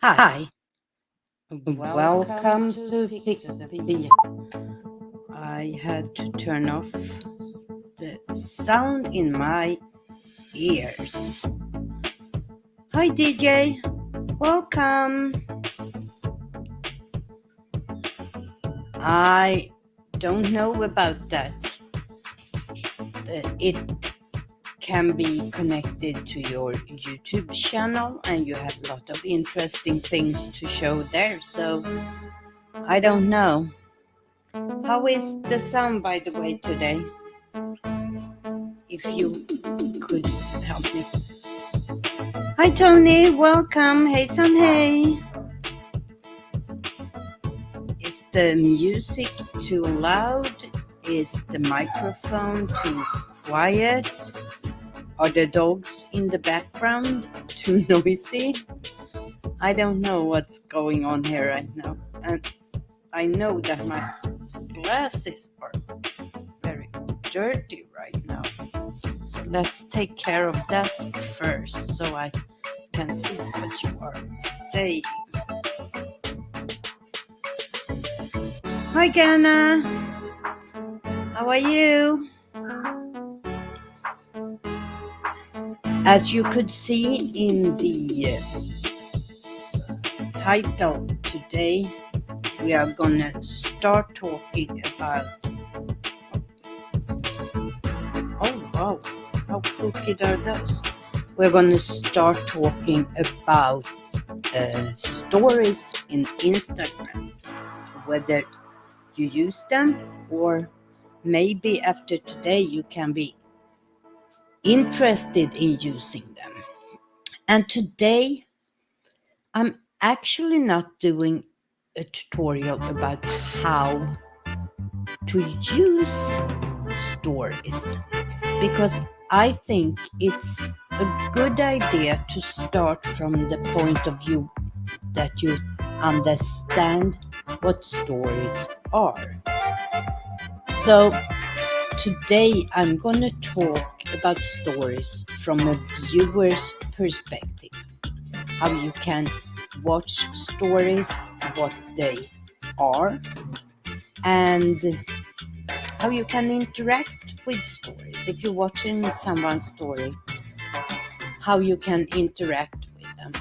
Hi, welcome to Pixelpia. I had to turn off the sound in my ears. Hi DJ, welcome. I don't know about that. It can be connected to your YouTube channel and you have a lot of interesting things to show there, so I don't know. How is the sound, by the way, today? If you could help me. Hi Tony, welcome. Hey San, hey. Is the music too loud? Is the microphone too quiet? Are the dogs in the background too noisy? I don't know what's going on here right now. And I know that my glasses are very dirty right now. So let's take care of that first so I can see what you are saying. Hi Ghana, how are you? As you could see in the title today, we are gonna start talking about, oh wow, how crooked are those? We're gonna start talking about stories in Instagram, whether you use them or maybe after today you can be interested in using them. And today I'm actually not doing a tutorial about how to use stories, because I think it's a good idea to start from the point of view that you understand what stories are. So today I'm going to talk about stories from a viewer's perspective, how you can watch stories, what they are, and how you can interact with stories. If you're watching someone's story, how you can interact with them.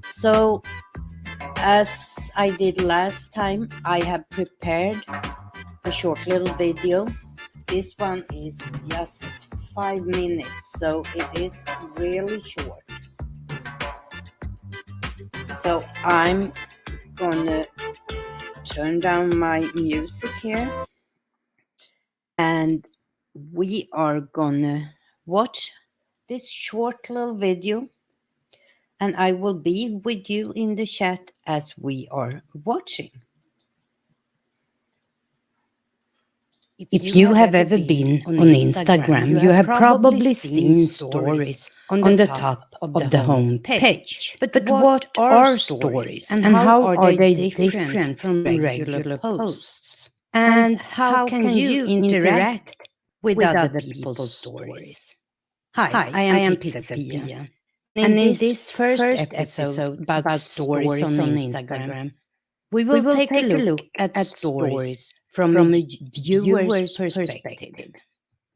So, as I did last time, I have prepared a short little video. This one is just 5 minutes, so it is really short. So I'm gonna turn down my music here and we are gonna watch this short little video, and I will be with you in the chat as we are watching. If you have ever been on Instagram, you have probably seen stories on the top of the home page. But what are stories and how are they different from regular posts? And how can you interact with other people's stories? Hi, I am Pixelpia. And in this first episode about stories on Instagram, we will take a look at stories from a viewer's perspective.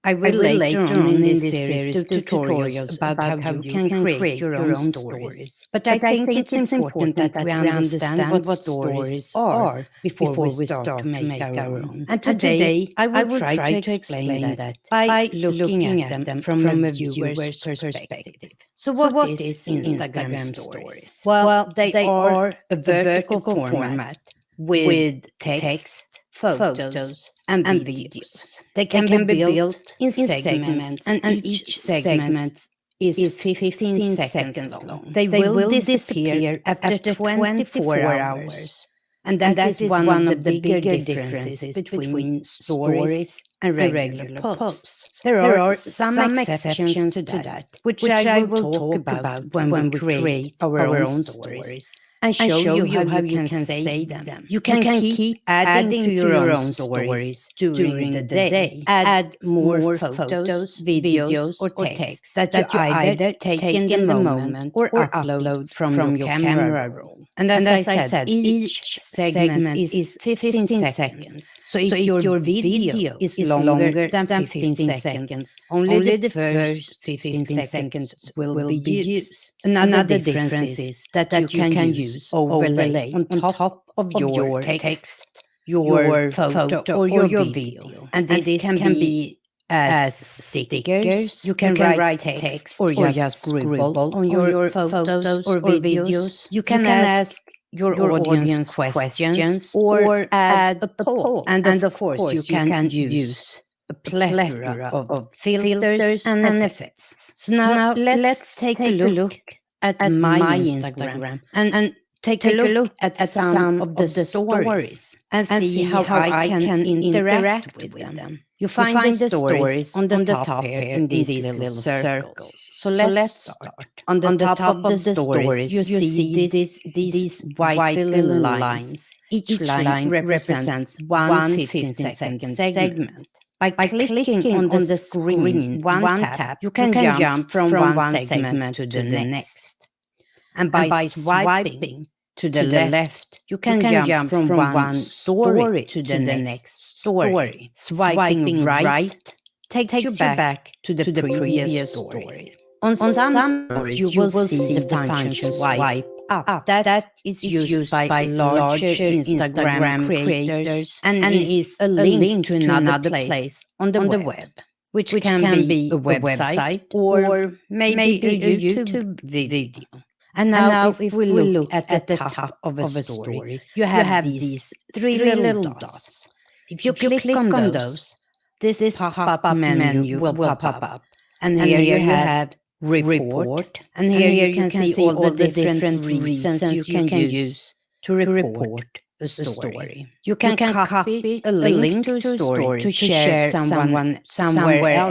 I will later on in this series do tutorials about how you can create your own stories. But I think it's important that we understand what stories are before we start to make our own. And today I will try to explain that by looking at them from a viewer's perspective. So what is Instagram stories? Well, they are a vertical format with text, photos and videos. They can be built in segments, and each segment is 15 seconds long. They will disappear after 24 hours. And that is one of the bigger differences between stories and regular posts. There are some exceptions to that, which I will talk about when we create our own stories. and show you how you can save them. You can keep adding to your own stories during the day. Add more photos, videos, or texts that you either take in the moment or upload from your camera roll. And as I said, each segment is 15 seconds. So if your video is longer than 15 seconds, only the first 15 seconds will be used. Another difference is that you can use overlay on top of your text, your photo, or your video. And this can be as stickers. You can write text or just scribble on your photos or videos. You can ask your audience questions or add a poll. And of course, you can use a plethora of filters and effects. So now let's take a look at my Instagram and take a look at some of the stories and see how I can interact with them. You find the stories on the top here in these little circles. So let's start. On the top of the stories, you see these white little lines. Each line represents one 15-second segment. By clicking on the screen, one tap, you can jump from one segment to the next. And by swiping to the left, you can jump from one story to the next story. Swiping right takes you back to the previous story. On some stories, you will see the function swipe up. That is used by larger Instagram creators and is a link to another place on the web, which can be a website or maybe a YouTube video. And now if we look at the top of a story, you have these three little dots. If you click on those, this pop-up menu will pop up. And here you have report. And here you can see all the different reasons you can use to report a story. You can copy a link to a story to share somewhere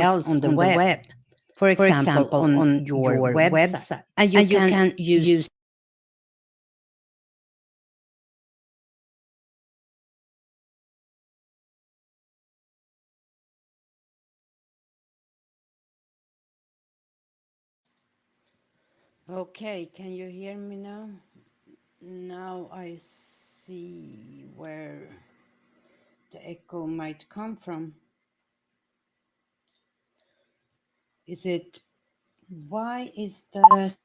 else on the web. For example, on your website. And you can use Okay, can you hear me now? Now I see where the echo might come from. Why is that?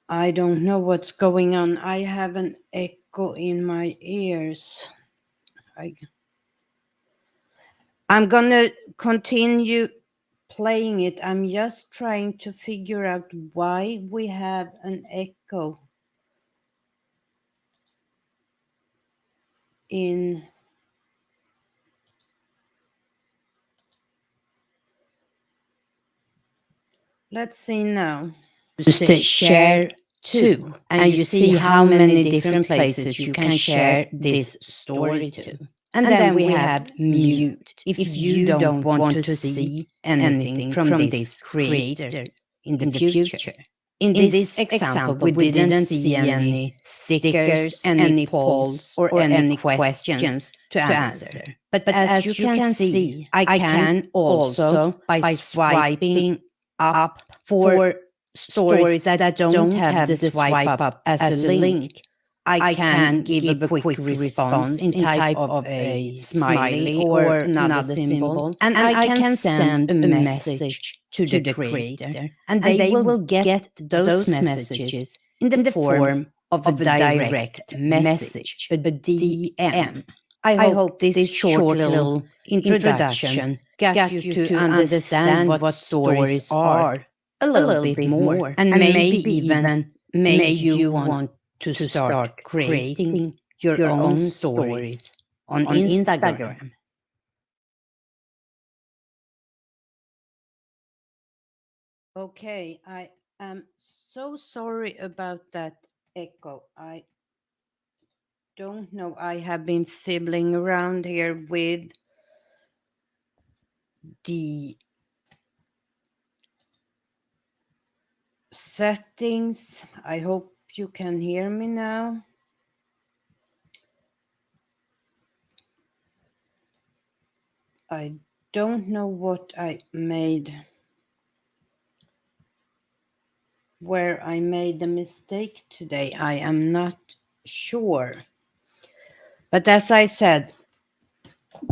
I don't know what's going on. I have an echo in my ears. I'm gonna continue playing it. I'm just trying to figure out why we have an echo in. Let's see now. Use the share to, and you see how many different places you can share this story to. And then we have mute, if you don't want to see anything from this creator in the future. In this example, we didn't see any stickers, any polls, or any questions to answer. But as you can see, I can also, by swiping up for stories that don't have the swipe up as a link, I can give a quick response in type of a smiley or another symbol, and I can send a message to the creator, and they will get those messages in the form of a direct message, a DM. I hope this short little introduction got you to understand what stories are a little bit more, and maybe even made you want to start creating your own stories on Instagram. Okay, I am so sorry about that echo. I don't know. I have been fiddling around here with the settings. I hope you can hear me now. I don't know what I made, where I made the mistake today. I am not sure. But as I said,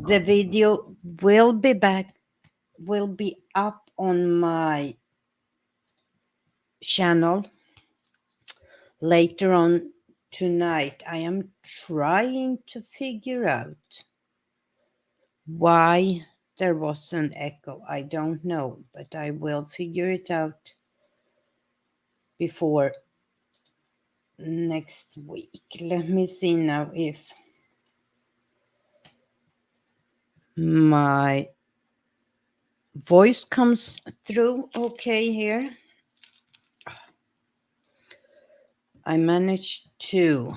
the video will be up on my channel later on tonight. I am trying to figure out why there was an echo. I don't know, but I will figure it out before next week. Let me see now if my voice comes through okay here. I managed to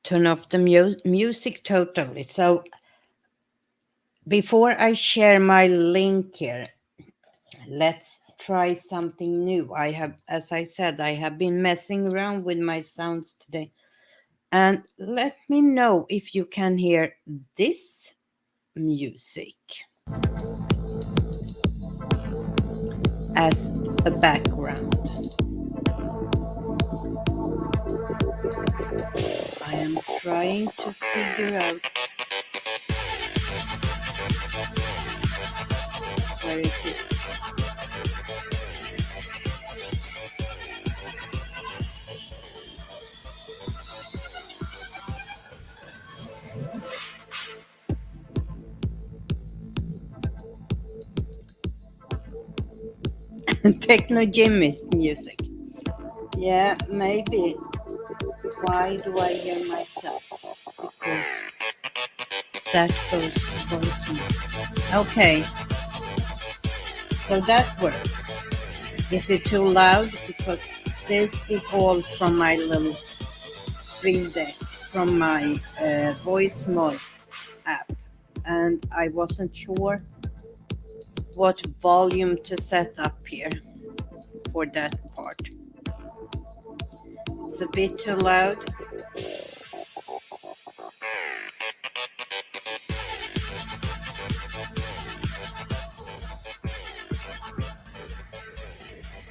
turn off the music totally. So before I share my link here, let's try something new. I have, as I said, I have been messing around with my sounds today. And let me know if you can hear this music as a background. I am trying to figure out where it is. Techno Jimmy's music. Yeah, maybe. Why do I hear myself? Because that goes to voicemail. Okay, so that works. Is it too loud? Because this is all from my little stream deck, from my voice mod app, and I wasn't sure what volume to set up here for that part. It's a bit too loud.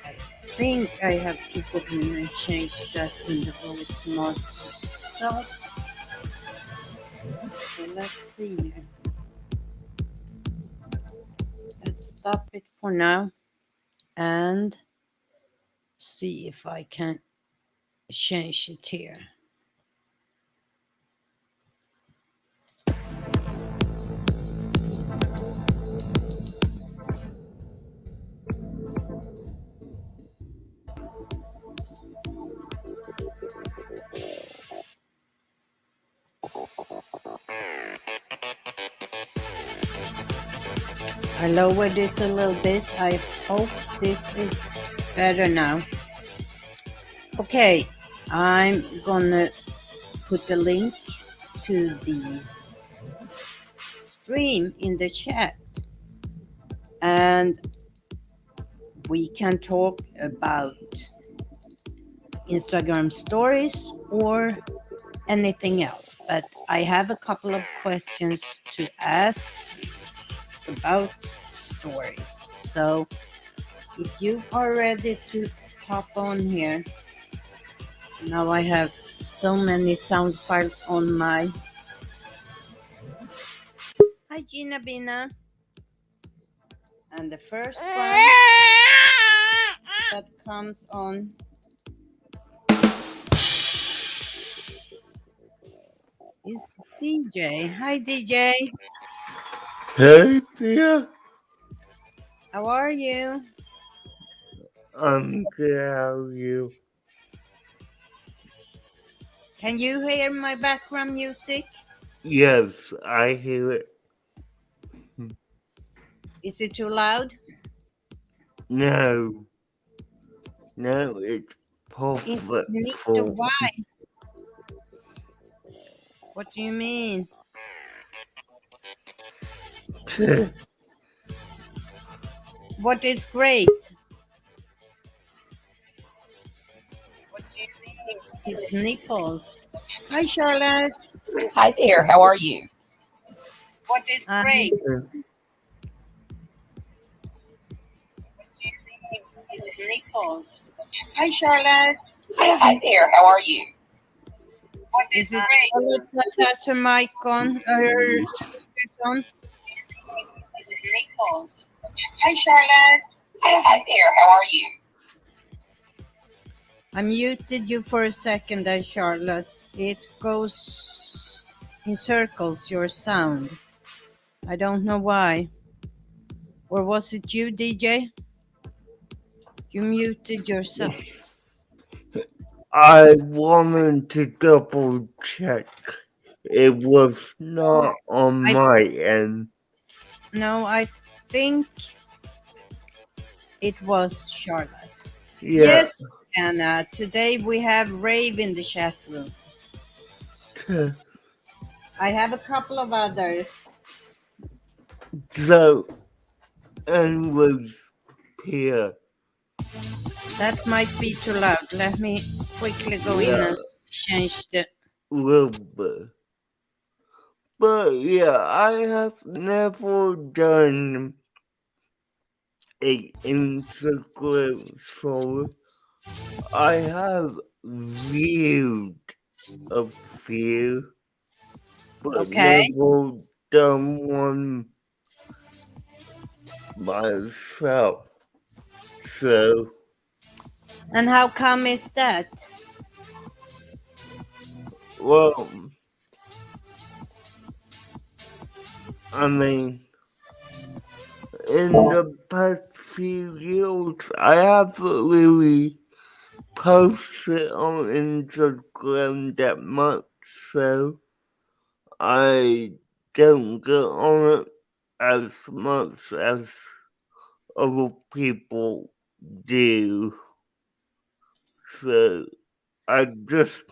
I think I have to go in and change that in the voice mod itself. So let's see here. Let's stop it for now and see if I can change it here. I lowered it a little bit. I hope this is better now. Okay, I'm gonna put the link to the stream in the chat and we can talk about Instagram stories or anything else. But I have a couple of questions to ask about stories. So if you are ready to hop on here, now I have so many sound files on my... Hi Gina Bina. And the first one that comes on is DJ. Hi DJ. Hey there, How are you? I'm good. How are you? Can you hear my background music? Yes, I hear it. Is it too loud? No, it's Is perfect it for. why? What do you mean? What is great? His nipples. Hi, Charlotte. Hi there, how are you? What is great? His nipples. Hi, Charlotte. Hi there, how are you? What is it Charlotte that has her mic on, her speakers on? His nipples. Hi, Charlotte. Hi there, how are you? I muted you for a second there, Charlotte. It goes in circles, your sound. I don't know why. Or was it you, DJ? You muted yourself. I wanted to double check. It was not on my end. No, I think it was Charlotte. Yeah. Yes, Anna. Today we have Rave in the chat room. I have a couple of others. So, and was here. That might be too loud. Let me quickly go in and change the... Little bit. But yeah, I have never done a Instagram story. I have viewed a few, but never done one myself. So. And how come is that? Well, I mean, in the past few years, I haven't really posted on Instagram that much, so I don't get on it as much as other people do. So I just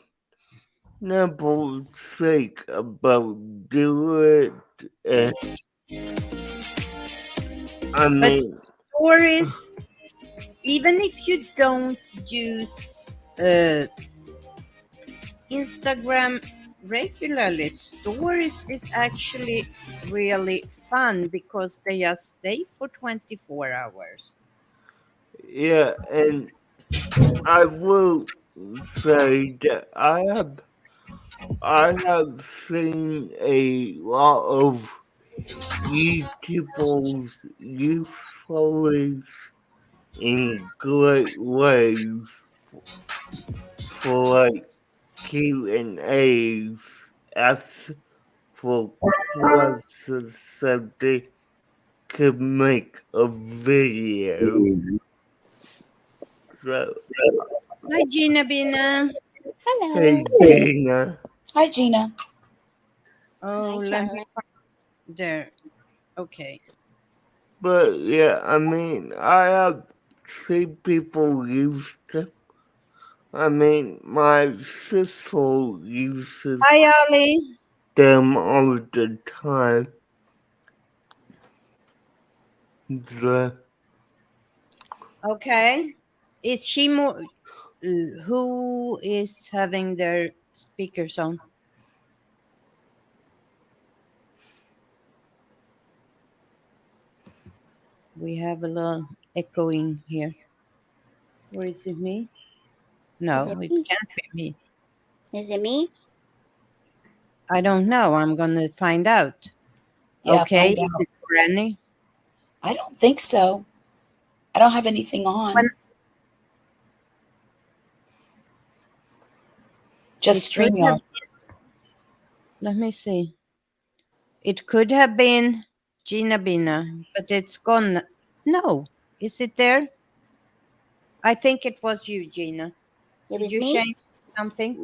never think about doing it. I mean, but stories, even if you don't use Instagram regularly, stories is actually really fun because they just stay for 24 hours. yeah, and I will say that I have seen a lot of YouTubers use stories in great ways for like Q&As, ask for questions so they could make a video. So, Hi, Gina Bina. Hello. hey Gina. Hi, Gina. Oh, Hi, let me Charlotte. there. Okay. But yeah, I mean, I have seen people use them. I mean, my sister uses Hi, Ali. them all the time. The, Okay. Is she more? Who is having their speakers on? We have a little echoing here. Or is it me? No, it can't be me. Is it me? I don't know. I'm going to find out. Yeah, Okay. find Is out. it Granny? I don't think so. I don't have anything on. Just StreamYard. Let me see. It could have been Gina Bina, but it's gone. No. Is it there? I think it was you, Gina. It Did was you me? change something?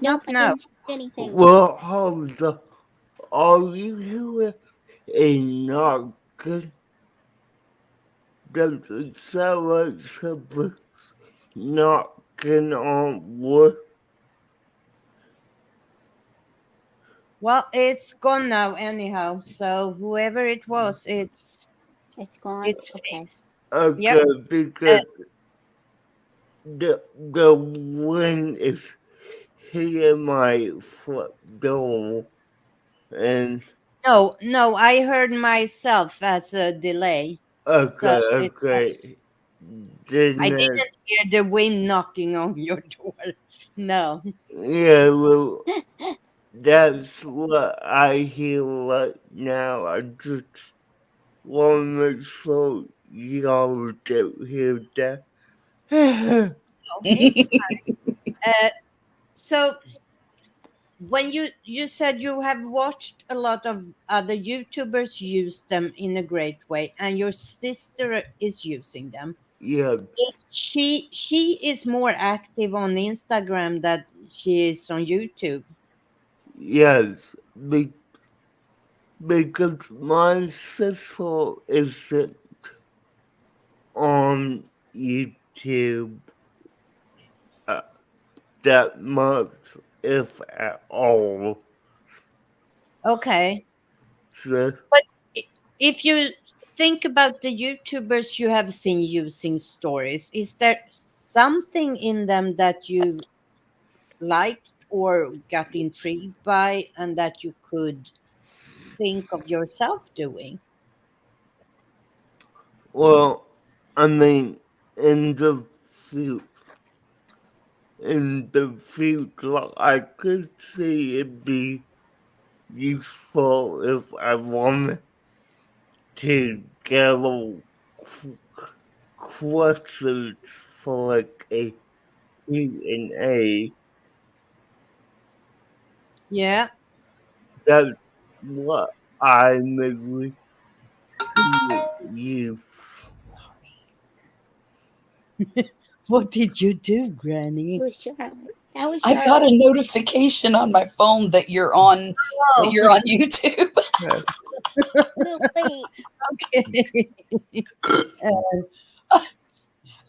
Nope, I No. didn't change anything. well, hold up. Are you hearing a knocking? Does it sound like something knocking on wood? Well, it's gone now anyhow. So whoever it was, it's It's gone? it's Okay. fixed. Okay, Yep. because the wind is hitting my front door, and No, I heard myself as a delay. So okay. Then I didn't hear the wind knocking on your door. No. yeah, well, that's what I hear right now. I just want to make sure y'all don't hear that. No, it's so when you said you have watched a lot of other YouTubers use them in a great way, and your sister is using them. Yeah, She is more active on Instagram than she is on YouTube. yes, because my sister isn't on YouTube uh, that much, if at all. Okay. So, But if you think about the YouTubers you have seen using stories, is there something in them that you liked or got intrigued by and that you could think of yourself doing? well, I mean, in the future, I could see it be useful if I wanted to gather qu- questions for like a Q&A. Yeah. That's what I mainly use. What did you do, Granny? Who's Charlotte? That was I got a Charlotte. notification on my phone that you're on YouTube. No, wait. Okay.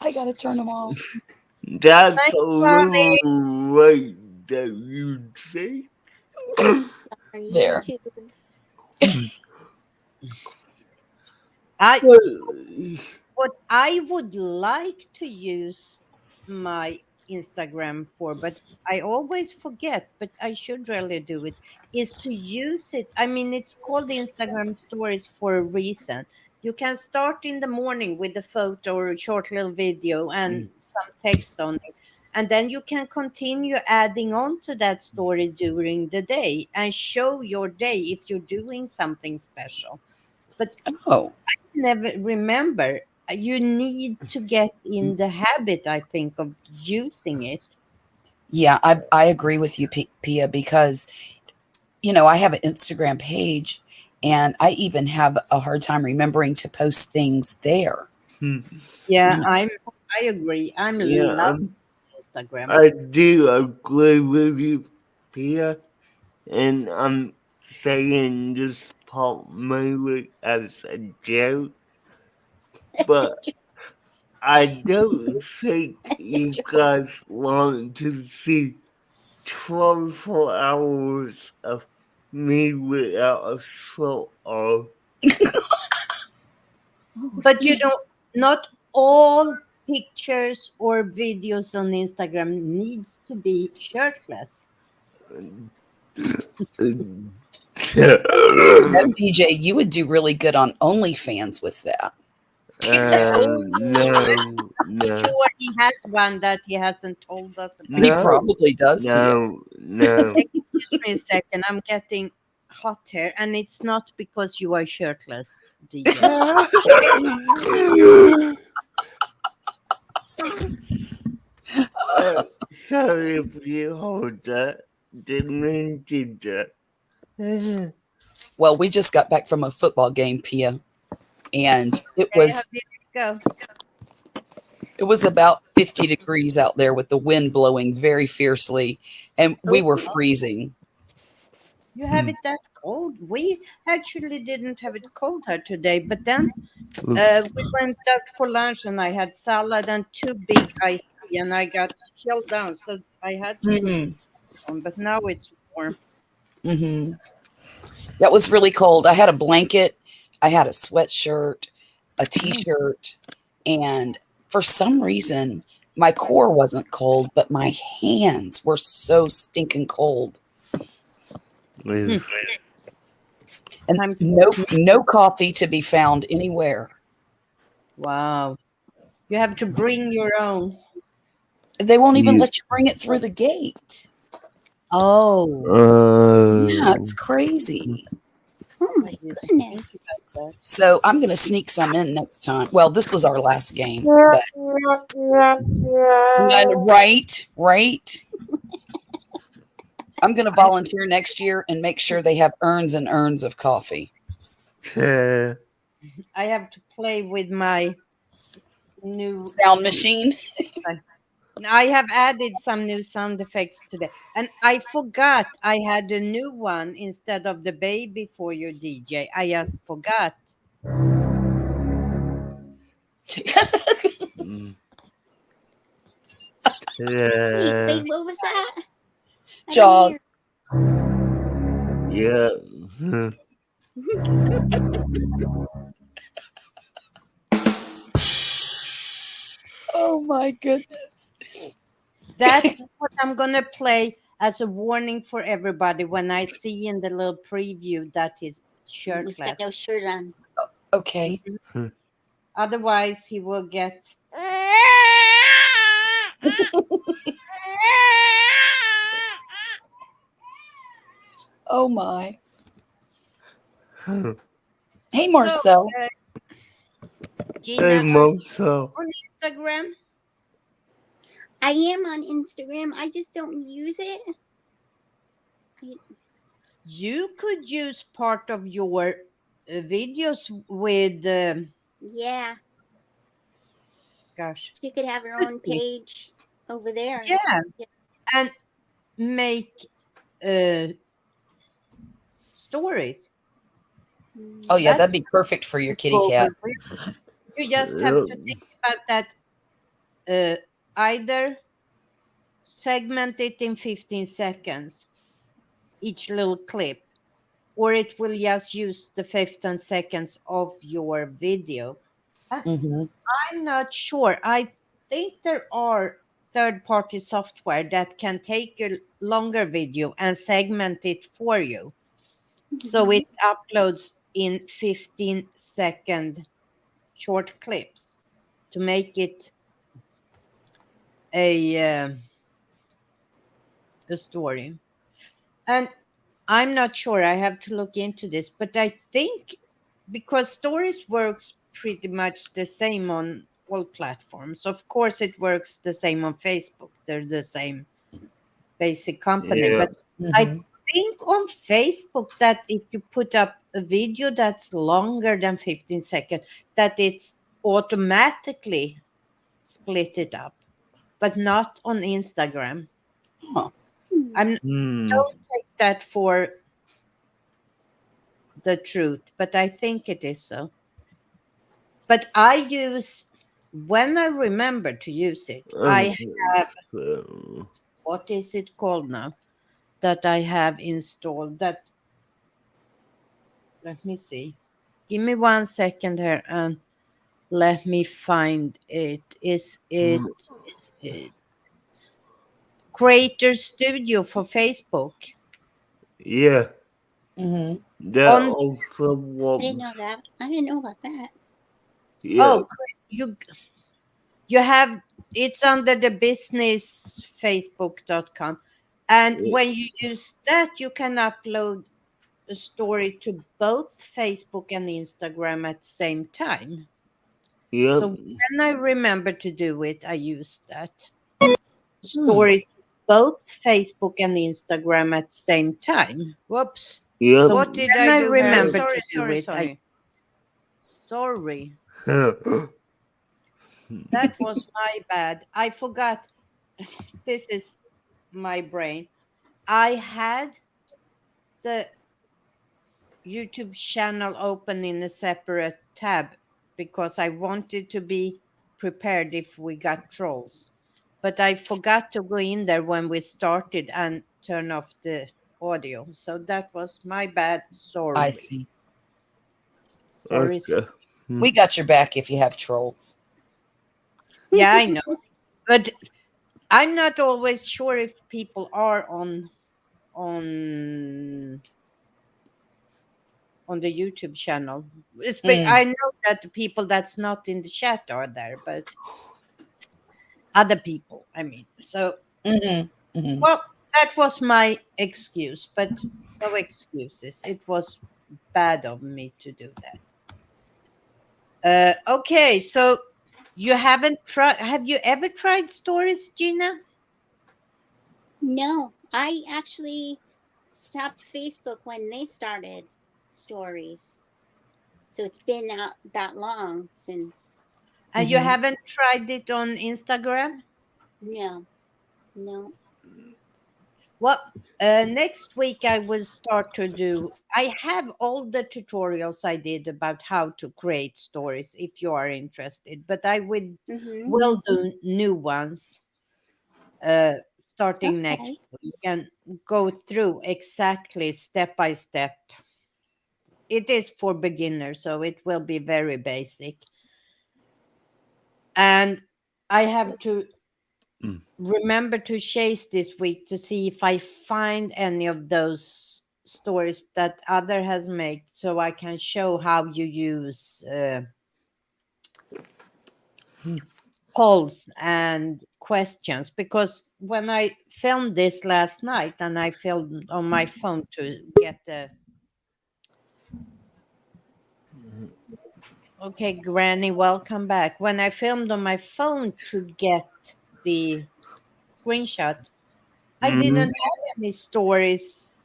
I gotta turn them off. That's Thanks, a Ronnie. little right that you say. On There. YouTube. What I would like to use my Instagram for, but I always forget, but I should really do it, is to use it. I mean, it's called Instagram stories for a reason. You can start in the morning with a photo or a short little video and some text on it. And then you can continue adding on to that story during the day and show your day if you're doing something special. But Oh, never remember. You need to get in the habit, I think, of using it. yeah, I agree with you, Pia, because, I have an Instagram page and I even have a hard time remembering to post things there. Yeah, You know, I agree. I'm Yeah, loving Instagram. I do agree with you, Pia, and I'm saying this part mainly as a joke, but I don't think you guys want to see 24 hours of me without a shirt on. But not all pictures or videos on Instagram needs to be shirtless. DJ, you would do really good on OnlyFans with that. No. Sure, he has one that he hasn't told us about. He No, probably does, Pia. no. Excuse me a second. I'm getting hot here, and it's not because you are shirtless, DJ. Sorry if you hold that. Didn't mean to do that. Well, we just got back from a football game, Pia, and it Okay, how was did it go? it was about 50 degrees out there with the wind blowing very fiercely, and we were freezing. You have it that cold? We actually didn't have it cold here today, but then we went out for lunch and I had salad and 2 big iced tea and I got chilled down, so I had to put it on, but now it's warm. Mm-hmm. That was really cold. I had a blanket, I had a sweatshirt, a t-shirt, and for some reason my core wasn't cold, but my hands were so stinking cold. Mm. And Time- no coffee to be found anywhere. Wow. You have to bring your own. They won't even You- let you bring it through the gate. Oh. Yeah, it's crazy. Oh my goodness. So I'm going to sneak some in next time. Well, this was our last game, but right. I'm going to volunteer next year and make sure they have urns and urns of coffee. Yeah. I have to play with my new Sound machine. I have added some new sound effects today. And I forgot I had a new one instead of the baby for your DJ. I just forgot. Mm. Wait, Yeah. what was that? I didn't Jaws. Yeah. Mm. Oh my goodness. That's what I'm going to play as a warning for everybody when I see in the little preview that is hear. He's got no shirtless. shirt on. Okay. Otherwise, he will get. Oh my. Hey, Hey, Marcel. So, Gina, are you Moso. on Instagram? I am on Instagram. I just don't use it. You could use part of your videos with, Yeah, gosh, she could have her own page over there. yeah, and make stories. Oh yeah, That- that'd be perfect for your kitty cat. You just have to think about that. Either segment it in 15 seconds, each little clip, or it will just use the 15 seconds of your video. Mm-hmm. I'm not sure. I think there are third-party software that can take a longer video and segment it for you. So it uploads in 15-second short clips to make it a story. And I'm not sure. I have to look into this, but I think because stories works pretty much the same on all platforms. Of course, it works the same on Facebook. They're the same basic company, Yeah. but I think on Facebook that if you put up a video that's longer than 15 seconds, that it's automatically split it up, but not on Instagram. Huh. I'm don't take that for the truth, but I think it is so. But I use when I remember to use it. I have what is it called now that I have installed? That let me see. Give me 1 second here and let me find it. Is it Creator Studio for Facebook? Yeah. Mm-hmm. That On- also I didn't know that. I didn't know about that. Yeah. Oh, you have it's under the business facebook.com, and Yeah. when you use that you can upload a story to both Facebook and Instagram at the same time. Yep. So when I remember to do it, I use that story to both Facebook and Instagram at the same time. Whoops. Yep. So what did I do? Remember to do it. Sorry. That was my bad. I forgot. This is my brain. I had the YouTube channel open in a separate tab because I wanted to be prepared if we got trolls. But I forgot to go in there when we started and turn off the audio. So that was my bad. Sorry. I see. Sorry. Okay. We got your back if you have trolls. Yeah, I know. But I'm not always sure if people are on the YouTube channel. I know that the people that's not in the chat are there, but other people, I mean. So, well, that was my excuse, but no excuses. It was bad of me to do that. Okay, so you haven't tried? Have you ever tried stories, Gina? No, I actually stopped Facebook when they started stories. So it's been out that long since. And you haven't tried it on Instagram? No, no. Well, next week I will start to do. I have all the tutorials I did about how to create stories if you are interested, but I will do new ones starting next week and go through exactly step by step. It is for beginners, so it will be very basic. And I have to remember to chase this week to see if I find any of those stories that other has made, so I can show how you use polls and questions. Because when I filmed this last night, and I filmed on my phone to get the okay, Granny, welcome back. When I filmed on my phone to get the screenshot, I didn't have any stories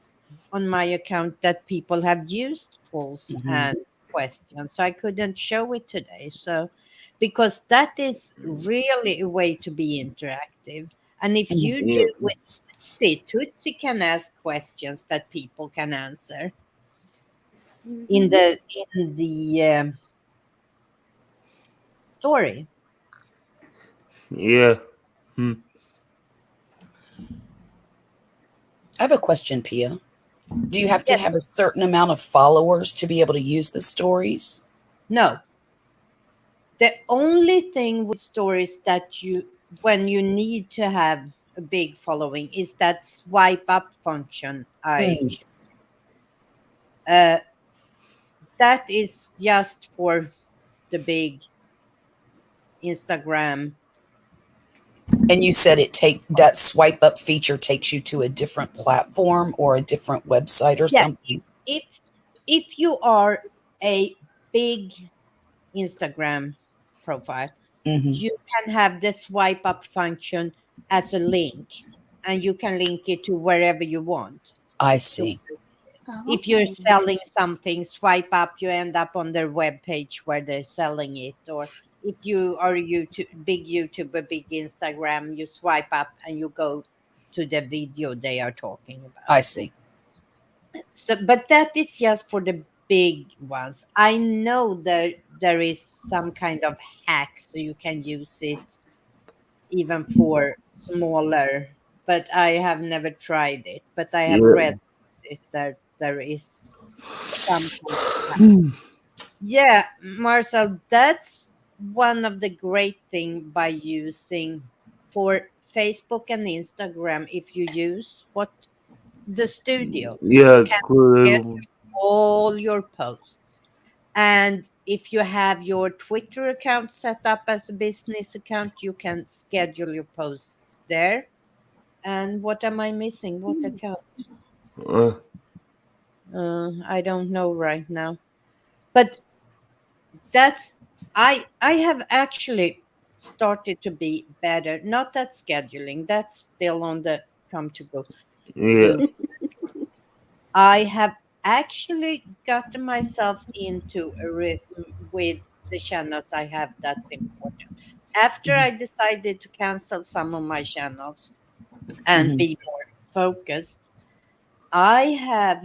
on my account that people have used polls and questions, so I couldn't show it today. So, because that is really a way to be interactive, and if you do it, Tootsie can ask questions that people can answer in the story. Yeah. I have a question, Pia. Do you have to Yes. have a certain amount of followers to be able to use the stories? No. The only thing with stories that when you need to have a big following is that swipe up function. That is just for the big Instagram. And you said that swipe up feature takes you to a different platform or a different website or something. If you are a big Instagram profile, you can have the swipe up function as a link, and you can link it to wherever you want. I see. If you're selling something, swipe up, you end up on their webpage where they're selling it. Or if you are a big YouTuber, big Instagram, you swipe up and you go to the video they are talking about. I see. So, but that is just for the big ones. I know there is some kind of hack so you can use it even for smaller, but I have never tried it. But I have read it that there is some kind of hack. Yeah, Marcel, that's one of the great things by using for Facebook and Instagram. If you use the studio, Yeah, you can get all your posts. And if you have your Twitter account set up as a business account, you can schedule your posts there. And what am I missing? What account? I don't know right now. But I have actually started to be better. Not that scheduling, that's still on the come to go. Yeah. I have actually gotten myself into a rhythm with the channels I have. That's important. After I decided to cancel some of my channels and be more focused, I have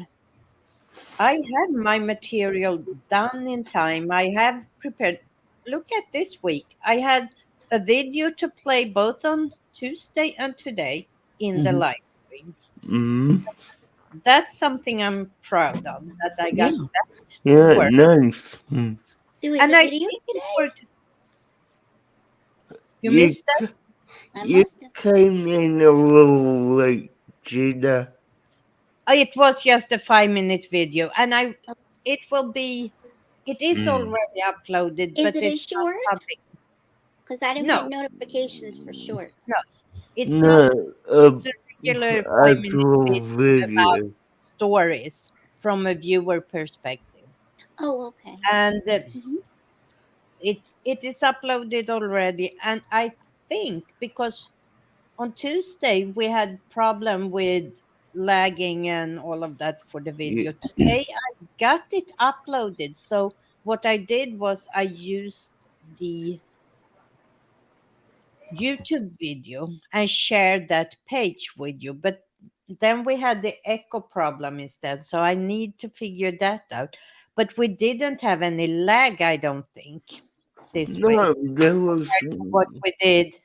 my material done in time. I have prepared. Look at this week. I had a video to play both on Tuesday and today in the live stream. That's something I'm proud of, that I got that work. Nice. There was And a I video think it today? worked. You missed that? I You must have. came in a little late, Gina. It was just a 5-minute video, and it will be, it is Mm. already uploaded, Is but it a it's not short? public. Because I don't get No, notifications for no, shorts. it's not. No, It's a regular 5-minute actual video about video. stories from a viewer perspective, Oh, okay. and Hmm. it is uploaded already. And I think because on Tuesday we had problem with lagging and all of that for the Yeah. video. Today I got it uploaded. So what I did was I used the YouTube video and shared that page with you. But then we had the echo problem instead. So I need to figure that out. But we didn't have any lag, I don't think, this way No, there was compared to what we did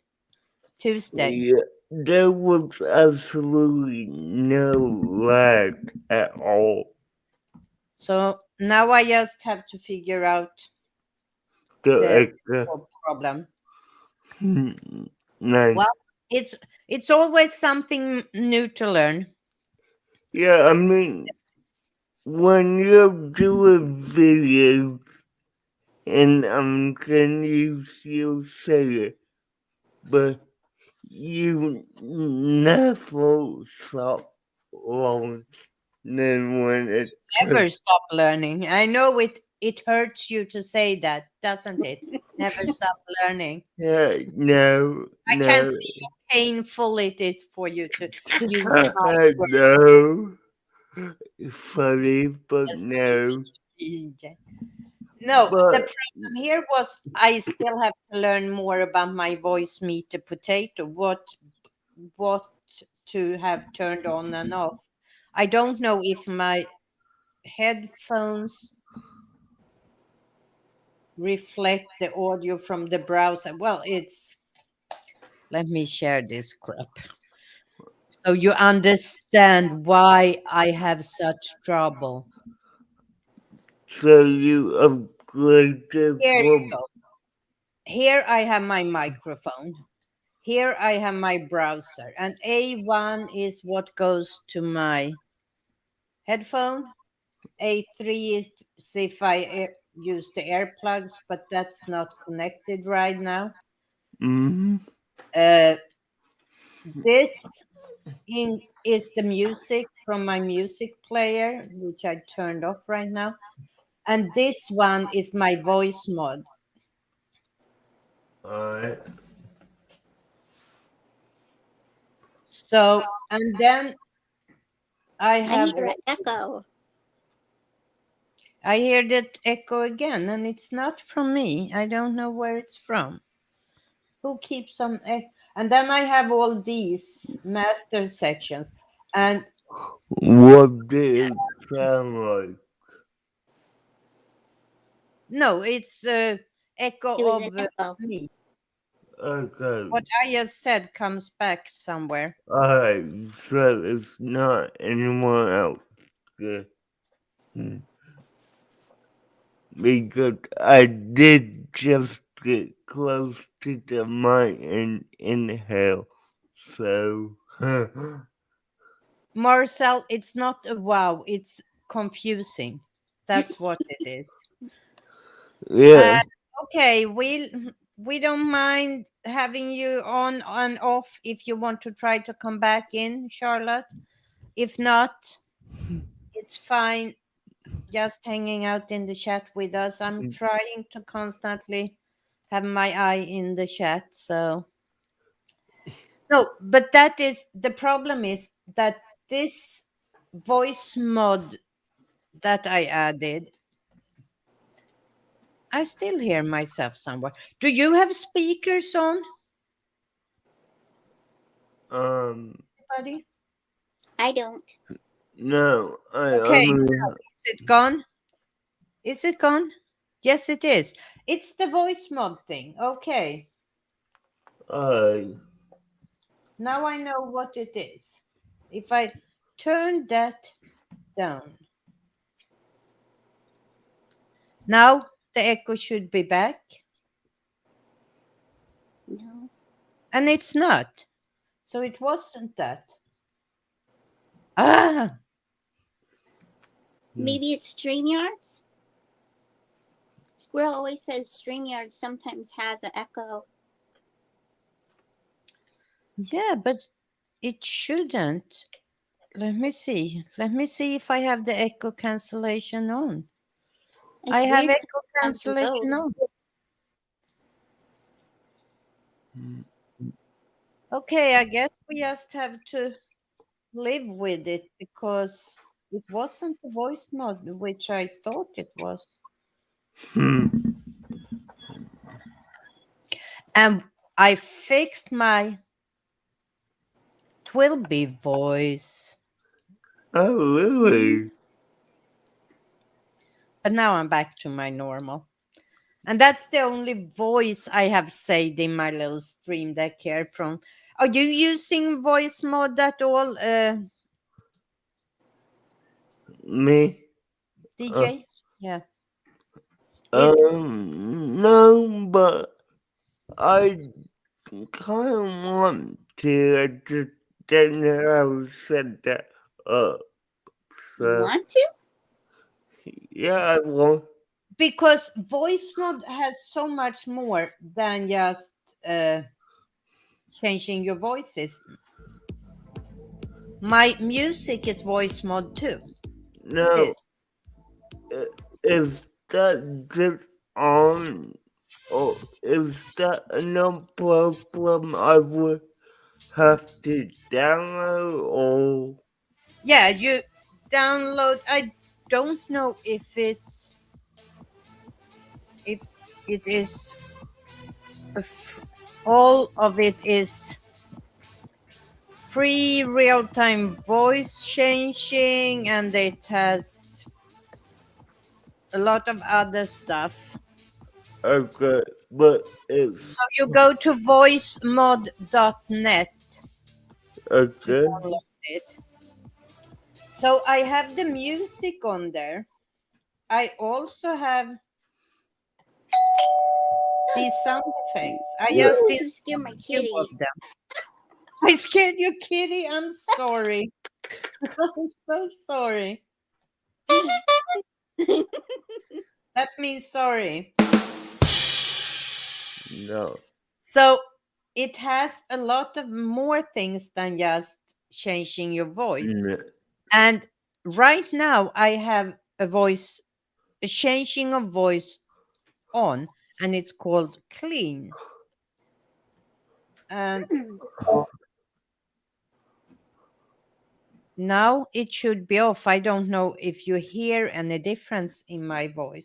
Tuesday. yeah, there was absolutely no lag at all. So now I just have to figure out The the extra problem. nice. Well, it's always something new to learn. Yeah, I mean, when you're doing videos, and can use your say it, but you never stop long then when it Never stop learning. I know it hurts you to say that, doesn't it? Never stop learning. yeah, no, I can no, see how painful it is for you to use my I words know, funny, but as no, easy. No, the but problem here was I still have to learn more about my voice meter potato, what to have turned on and off. I don't know if my headphones reflect the audio from the browser. Well, let me share this crap so you understand why I have such trouble. so you upgraded Here you from go. Here I have my microphone. Here I have my browser. And A1 is what goes to my headphone. A3 is if I use the earplugs, but that's not connected right now. mhm, Uh, this is the music from my music player, which I turned off right now. And this one is my voice mod. alright, So, and then I I have, hear an echo. I hear that echo again, and it's not from me. I don't know where it's from. Who keeps on and then I have all these master sections, and what did it sound like? no, it's echo It was an of echo. me. Okay, What I just said comes back somewhere. alright, so it's not anyone else. Good. Hmm. Because I did just get close to the mic and inhale, so Marcel, it's not a wow, it's confusing. That's what it is. yeah. Okay, we don't mind having you on and off if you want to try to come back in, Charlotte. If not, it's fine. Just hanging out in the chat with us. I'm trying to constantly have my eye in the chat. So no, but that is the problem is that this voice mod that I added, I still hear myself somewhere. Do you have speakers on, Um, buddy? I don't. no, I Okay, only, is it gone? Is it gone? Yes, it is. It's the voice mod thing. Okay. I, Now I know what it is. If I turn that down, now the echo should be back. No. and it's not. So it wasn't that. Ah, Maybe it's StreamYards. Squirrel always says StreamYard sometimes has an echo. yeah, but it shouldn't. Let me see. Let me see if I have the echo cancellation on. It's I have weird echo comes low. cancellation on. Okay, I guess we just have to live with it because it wasn't the voice mod which I thought it was. And I fixed my Twilby voice. Oh, really? But now I'm back to my normal. And that's the only voice I have saved in my little stream deck here from. Are you using voice mod at all, Me? DJ? Yeah. No, but I kind of want to. I just didn't know I said that up. You So, want to? yeah, I want. Because voice mod has so much more than just changing your voices. My music is voice mod too. No, It is. is that just on? Or is that another program I would have to download? Or. Yeah, you download. I don't know if it is all of it is free real-time voice changing, and it has a lot of other stuff. Okay, but it's So you go to voicemod.net to okay. download it. So I have the music on there. I also have these sound effects. I Yeah. just Ooh, did you scared my few kitty. of them. I scared you, kitty. I'm sorry. I'm so sorry. That means sorry. No. So it has a lot of more things than just changing your voice. No. And right now I have a changing of voice on, and it's called clean. And now it should be off. I don't know if you hear any difference in my voice.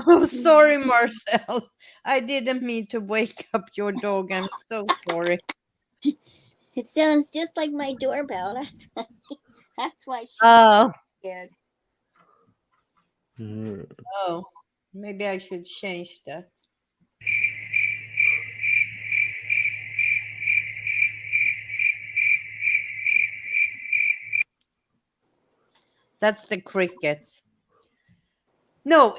Oh, sorry, Marcel. I didn't mean to wake up your dog. I'm so sorry. It sounds just like my doorbell. That's why she's Oh, scared. oh, maybe I should change that. That's the crickets. No,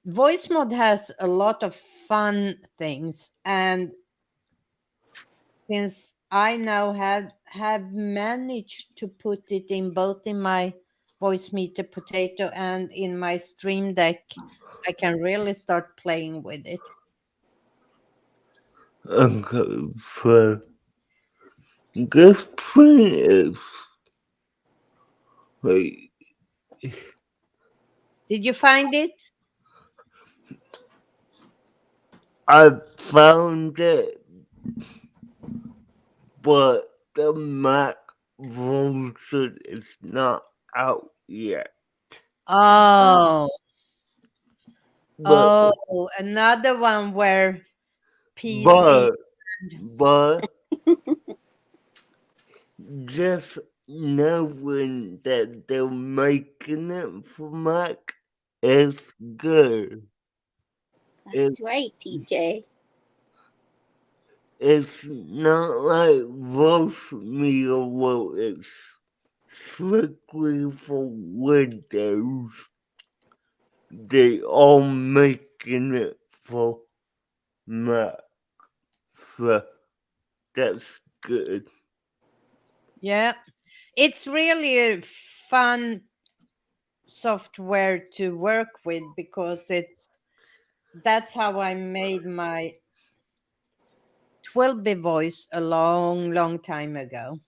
voice mod has a lot of fun things, and since I now have managed to put it in both in my voice meter potato and in my stream deck, I can really start playing with it. Okay, so this thing is wait, Did you find it? I found it, but the Mac version is not out yet. Oh, But another one where PC. but just knowing that they're making it for Mac is good. That's right, TJ. It's not like Voice Meter where it's strictly for Windows. They all making it for Mac. So that's good. Yeah, it's really a fun software to work with because that's how I made my Twilby voice a long time ago.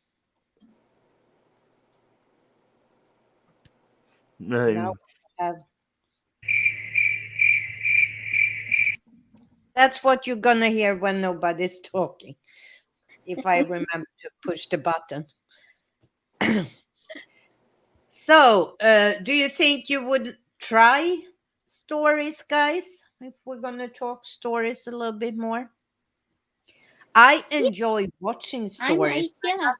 Now Nice. I have, that's what you're gonna hear when nobody's talking. If I remember to push the button. So, do you think you would try stories, guys? If we're gonna talk stories a little bit more, I enjoy watching I stories. might, yeah.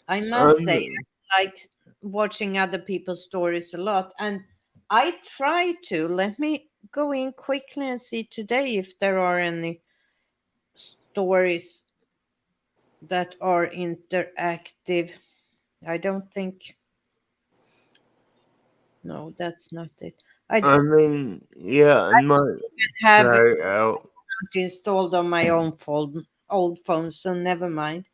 I must say, Um, I like watching other people's stories a lot, and I try to. Let me go in quickly and see today if there are any stories that are interactive. I don't think. No, that's not it. I I mean, yeah, I might have try it out. installed on my own old phone, so never mind.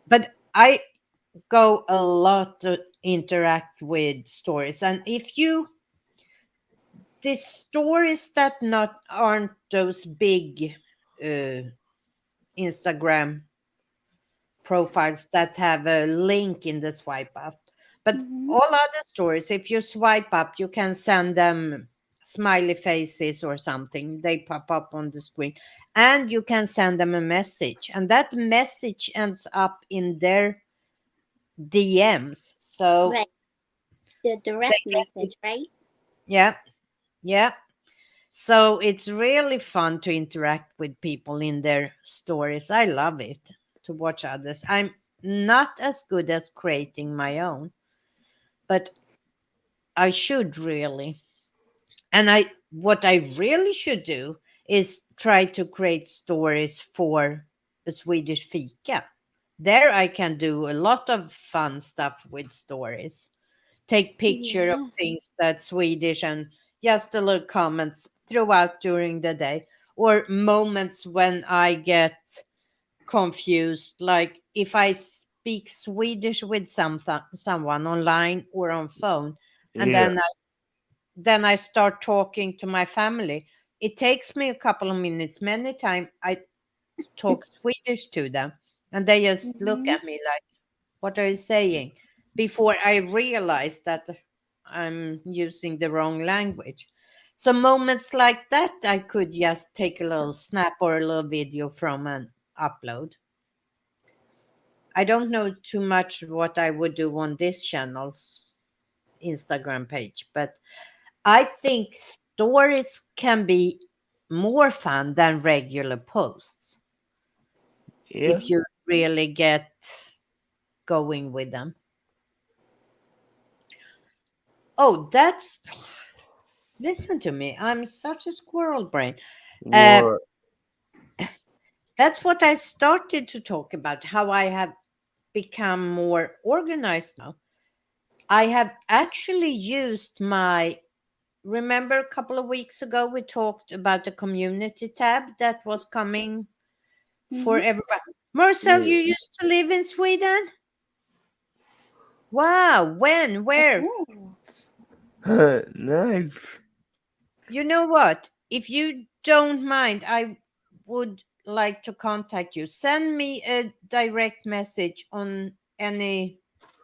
But I go a lot to interact with stories, and if you the stories that not aren't those big uh, Instagram profiles that have a link in the swipe up, but Mhm. all other stories, if you swipe up, you can send them smiley faces or something. They pop up on the screen, and you can send them a message, and that message ends up in their DMs. So Right. The they direct get it. message, right? Yeah, yeah. So it's really fun to interact with people in their stories. I love it to watch others. I'm not as good as creating my own, but I should really. And I what I really should do is try to create stories for a Swedish fika. There I can do a lot of fun stuff with stories. Take picture of Yeah. things that's Swedish and just a little comments throughout during the day or moments when I get confused, like if I speak Swedish with someone online or on phone, and Yeah, then I start talking to my family. It takes me a couple of minutes. Many times I talk Swedish to them, and they just look Mhm. at me like, "What are you saying?" Before I realize that I'm using the wrong language. So moments like that, I could just take a little snap or a little video from and upload. I don't know too much what I would do on this channel's Instagram page, but I think stories can be more fun than regular posts yeah. if you really get going with them. Oh, listen to me. I'm such a squirrel brain. Uh, What? that's what I started to talk about, how I have become more organized now. I have actually used remember a couple of weeks ago, we talked about the community tab that was coming for Mhm. everybody. Marcel, Yeah. you used to live in Sweden? Wow. When? Where? Oh. Nice. You know what? If you don't mind, I would like to contact you. Send me a direct message on any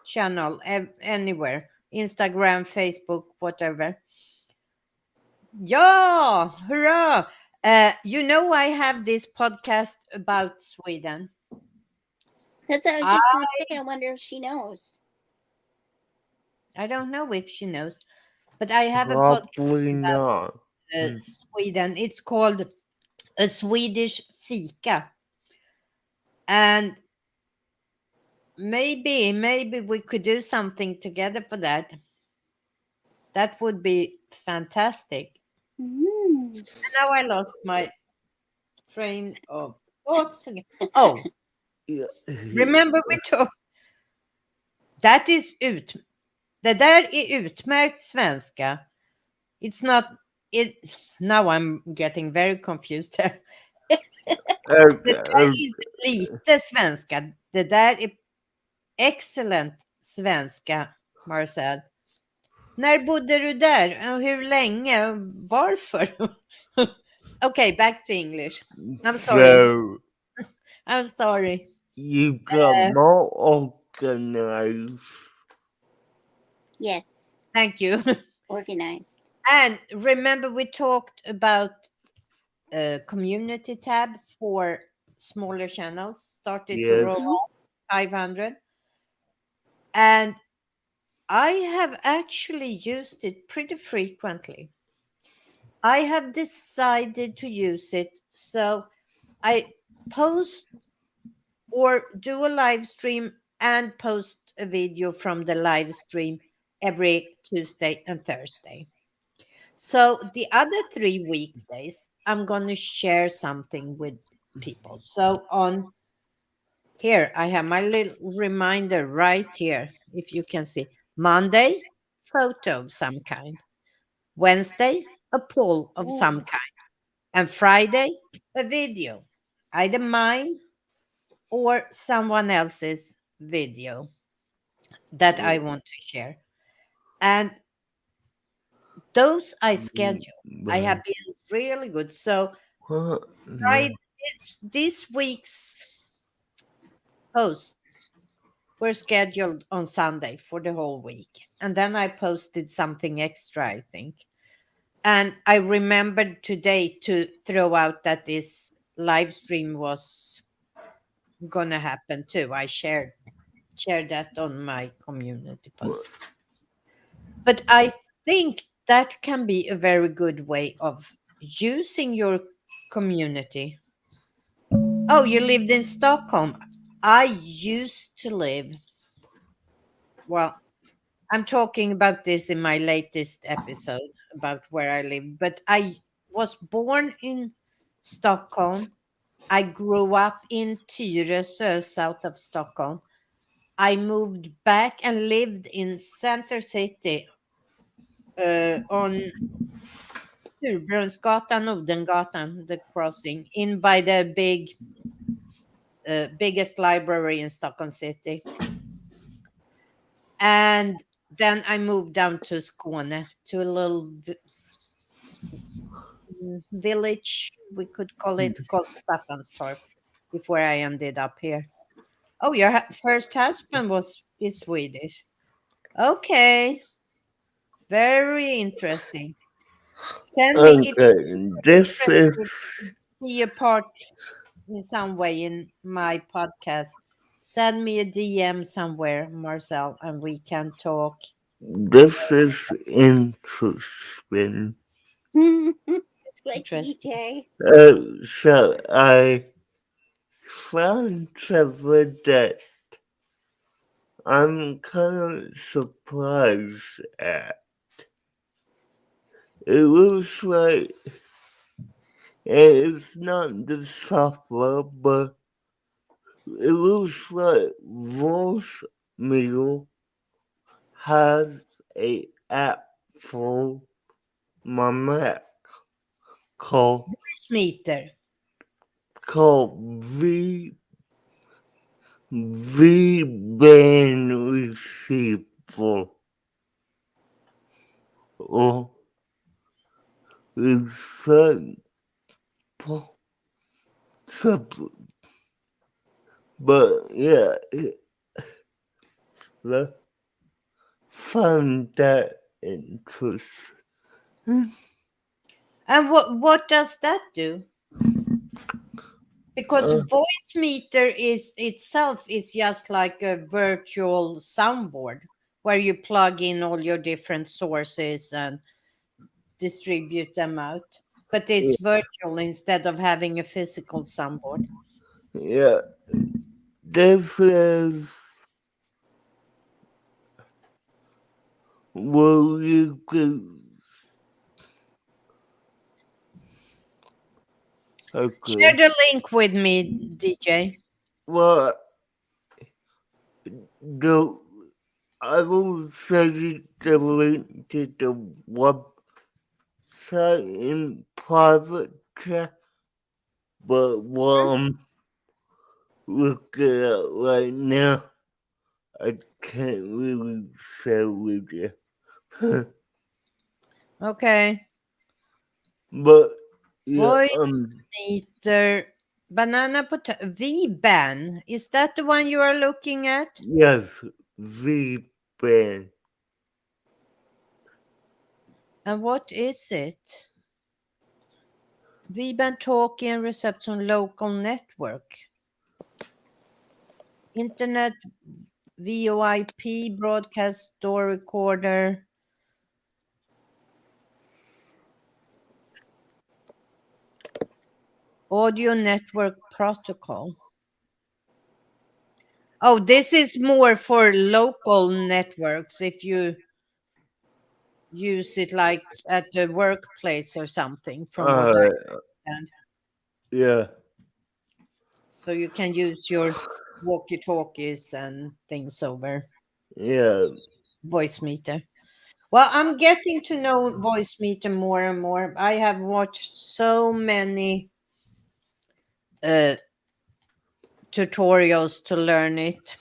channel, anywhere, Instagram, Facebook, whatever. Yeah, hurrah! I have this podcast about Sweden. That's what I was I just gonna say. I wonder if she knows. I don't know if she knows, but I have a podcast Probably about not. Sweden. It's called A Swedish Fika, and maybe we could do something together for that. That would be fantastic. Mm. And now I lost my train of thoughts again. Oh, Yeah. remember we talked. That is ut. Det där är utmärkt svenska. It's not now I'm getting very confused. Det Okay, där är inte lite svenska. Det där är excellent svenska, Marcel. När bodde du där? Och hur länge? Varför? Okay, back to English. I'm sorry. so I'm sorry. you got more organized. Yes, Thank you. organized. And remember, we talked about a community tab for smaller channels, started to Yes. roll out 500. And I have actually used it pretty frequently. I have decided to use it. So I post or do a live stream and post a video from the live stream every Tuesday and Thursday. So the other 3 weekdays, I'm going to share something with people. So on here, I have my little reminder right here, if you can see. Monday, photo of some kind. Wednesday, a poll of some kind. And Friday, a video, either mine or someone else's video that I want to share. And those I schedule. I have been really good. So Friday, this week's posts were scheduled on Sunday for the whole week. And then I posted something extra, I think. And I remembered today to throw out that this live stream was gonna happen too. I shared that on my community post. But I think that can be a very good way of using your community. Oh, you lived in Stockholm. I used to live, well, I'm talking about this in my latest episode about where I live, but I was born in Stockholm. I grew up in Tyresö, south of Stockholm. I moved back and lived in Center City on Turbrunsgatan, Odengatan, the crossing, in by the biggest library in Stockholm City. And then I moved down to Skåne, to a little village, we could call it, called Staffanstorp, before I ended up here. Oh, your first husband is Swedish. Okay, very interesting. Send me if Okay, this is interested to be a part in some way in my podcast. Send me a DM somewhere, Marcel, and we can talk. interesting. What, Interesting. DJ? So I found something that I'm kind of surprised at. It looks like it's not the software, but it looks like voicemail has a app for my Mac called Meter. V-band receiver or example something. But yeah, I found that interesting. And what does that do? Because voice meter is itself is just like a virtual soundboard where you plug in all your different sources and distribute them out. But it's virtual instead of having a physical soundboard. Yeah, this is where you can. Okay. Share the link with me, DJ. Well, the I will send you the link to the that in private chat, but what I'm looking at right now, I can't really share with you. Okay. But yeah, Voice meter, banana potato, V-ban. Is that the one you are looking at? yes, V-band. And what is it? V-band talking reception local network. Internet VoIP broadcast store recorder. Audio network protocol. Oh, this is more for local networks if you use it like at the workplace or something, from what I understand. Yeah. So you can use your walkie-talkies and things over Yeah. voice meter. Well, I'm getting to know voice meter more and more. I have watched so many tutorials to learn it.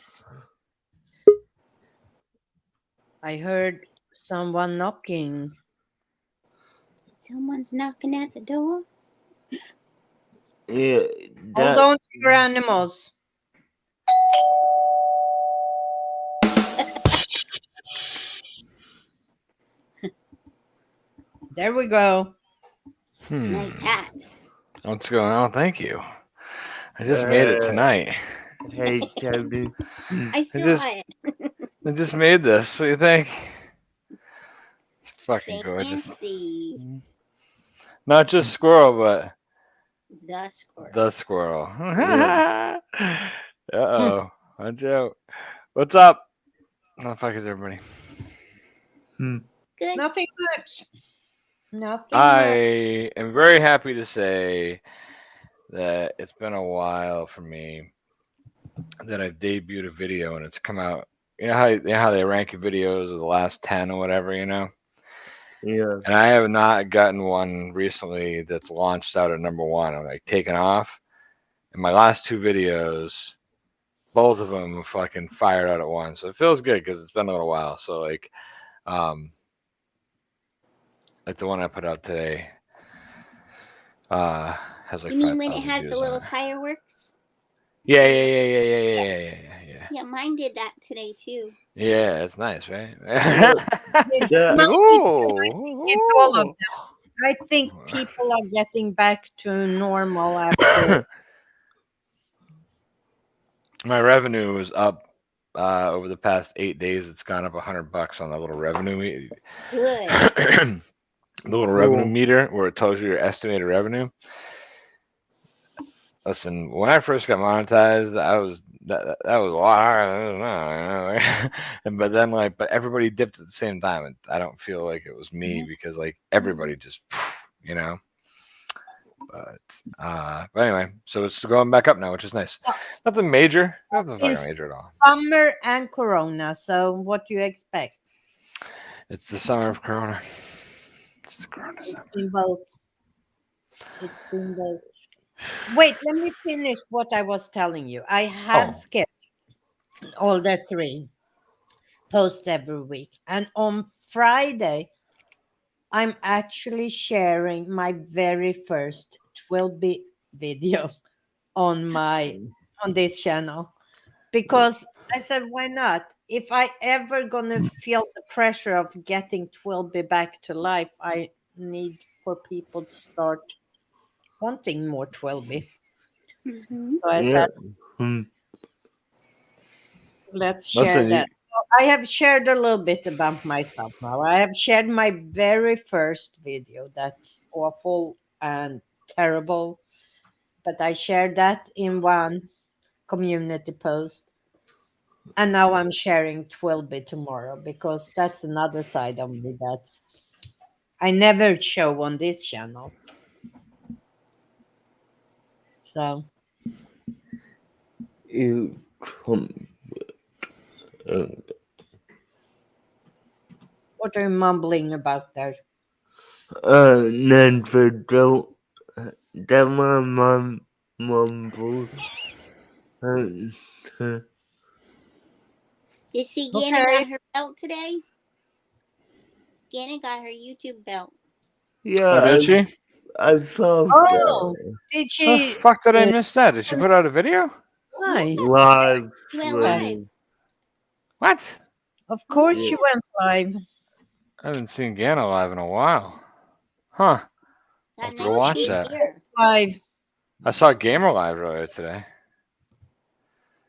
I heard someone knocking. Someone's knocking at the door. Yeah. Hold on to your animals. There we go. Nice hat. What's going on? Thank you. I just made it tonight. Hey, Kevin. I saw it. I just made this. What do you think? It's fucking gorgeous. Fancy. Not just squirrel, but The squirrel. the squirrel. Yeah. Uh-oh. Watch out. What's up? How the fuck is everybody? Good. Nothing much. Nothing I much. am very happy to say that it's been a while for me that I've debuted a video and it's come out. You know how they rank your videos of the last 10 or whatever, you know? Yeah. And I have not gotten one recently that's launched out at #1. I'm like taken off. And my last 2 videos, both of them fucking fired out at once. So it feels good because it's been a little while. So like the one I put out today has like You mean when 5,000 it has views the on little it. fireworks? Yeah. Yeah, mine did that today too. Yeah, it's nice, right? Yeah. It's all of them. I think people are getting back to normal after. My revenue was up over the past 8 days. It's gone up $100 on the little revenue. Good. The little revenue meter where it tells you your estimated revenue. Listen, when I first got monetized, that was a lot higher. But then but everybody dipped at the same time, and I don't feel like it was me because like everybody just, you know. But anyway, so it's going back up now, which is nice. Nothing major, nothing fucking major at all. Summer and Corona. So what do you expect? It's the summer of Corona. It's the Corona summer. It's been both. Wait, let me finish what I was telling you. I have skipped all the 3 posts every week. And on Friday, I'm actually sharing my very first Twilby video on this channel. Because I said, why not? If I ever gonna feel the pressure of getting Twilby back to life, I need for people to start wanting more Twilby. So I said, let's share that. So I have shared a little bit about myself now. I have shared my very first video that's awful and terrible, but I shared that in one community post. And now I'm sharing Twilby tomorrow because that's another side of me that's I never show on this channel. So You come. what are you mumbling about there? Never don't. That my mumble. Did see Ganna Okay. got her belt today? Ganna got her YouTube belt. Oh, Yeah, did she? I saw Oh, that did How the she? fuck did I miss that? Did she put out a video? Why? live She went Yeah. live. stream. What? Of course Yeah. she went live. I haven't seen Gana live in a while. Huh. I'll Got have to go nice watch pink that. hair. Live. I saw Gamer live earlier today.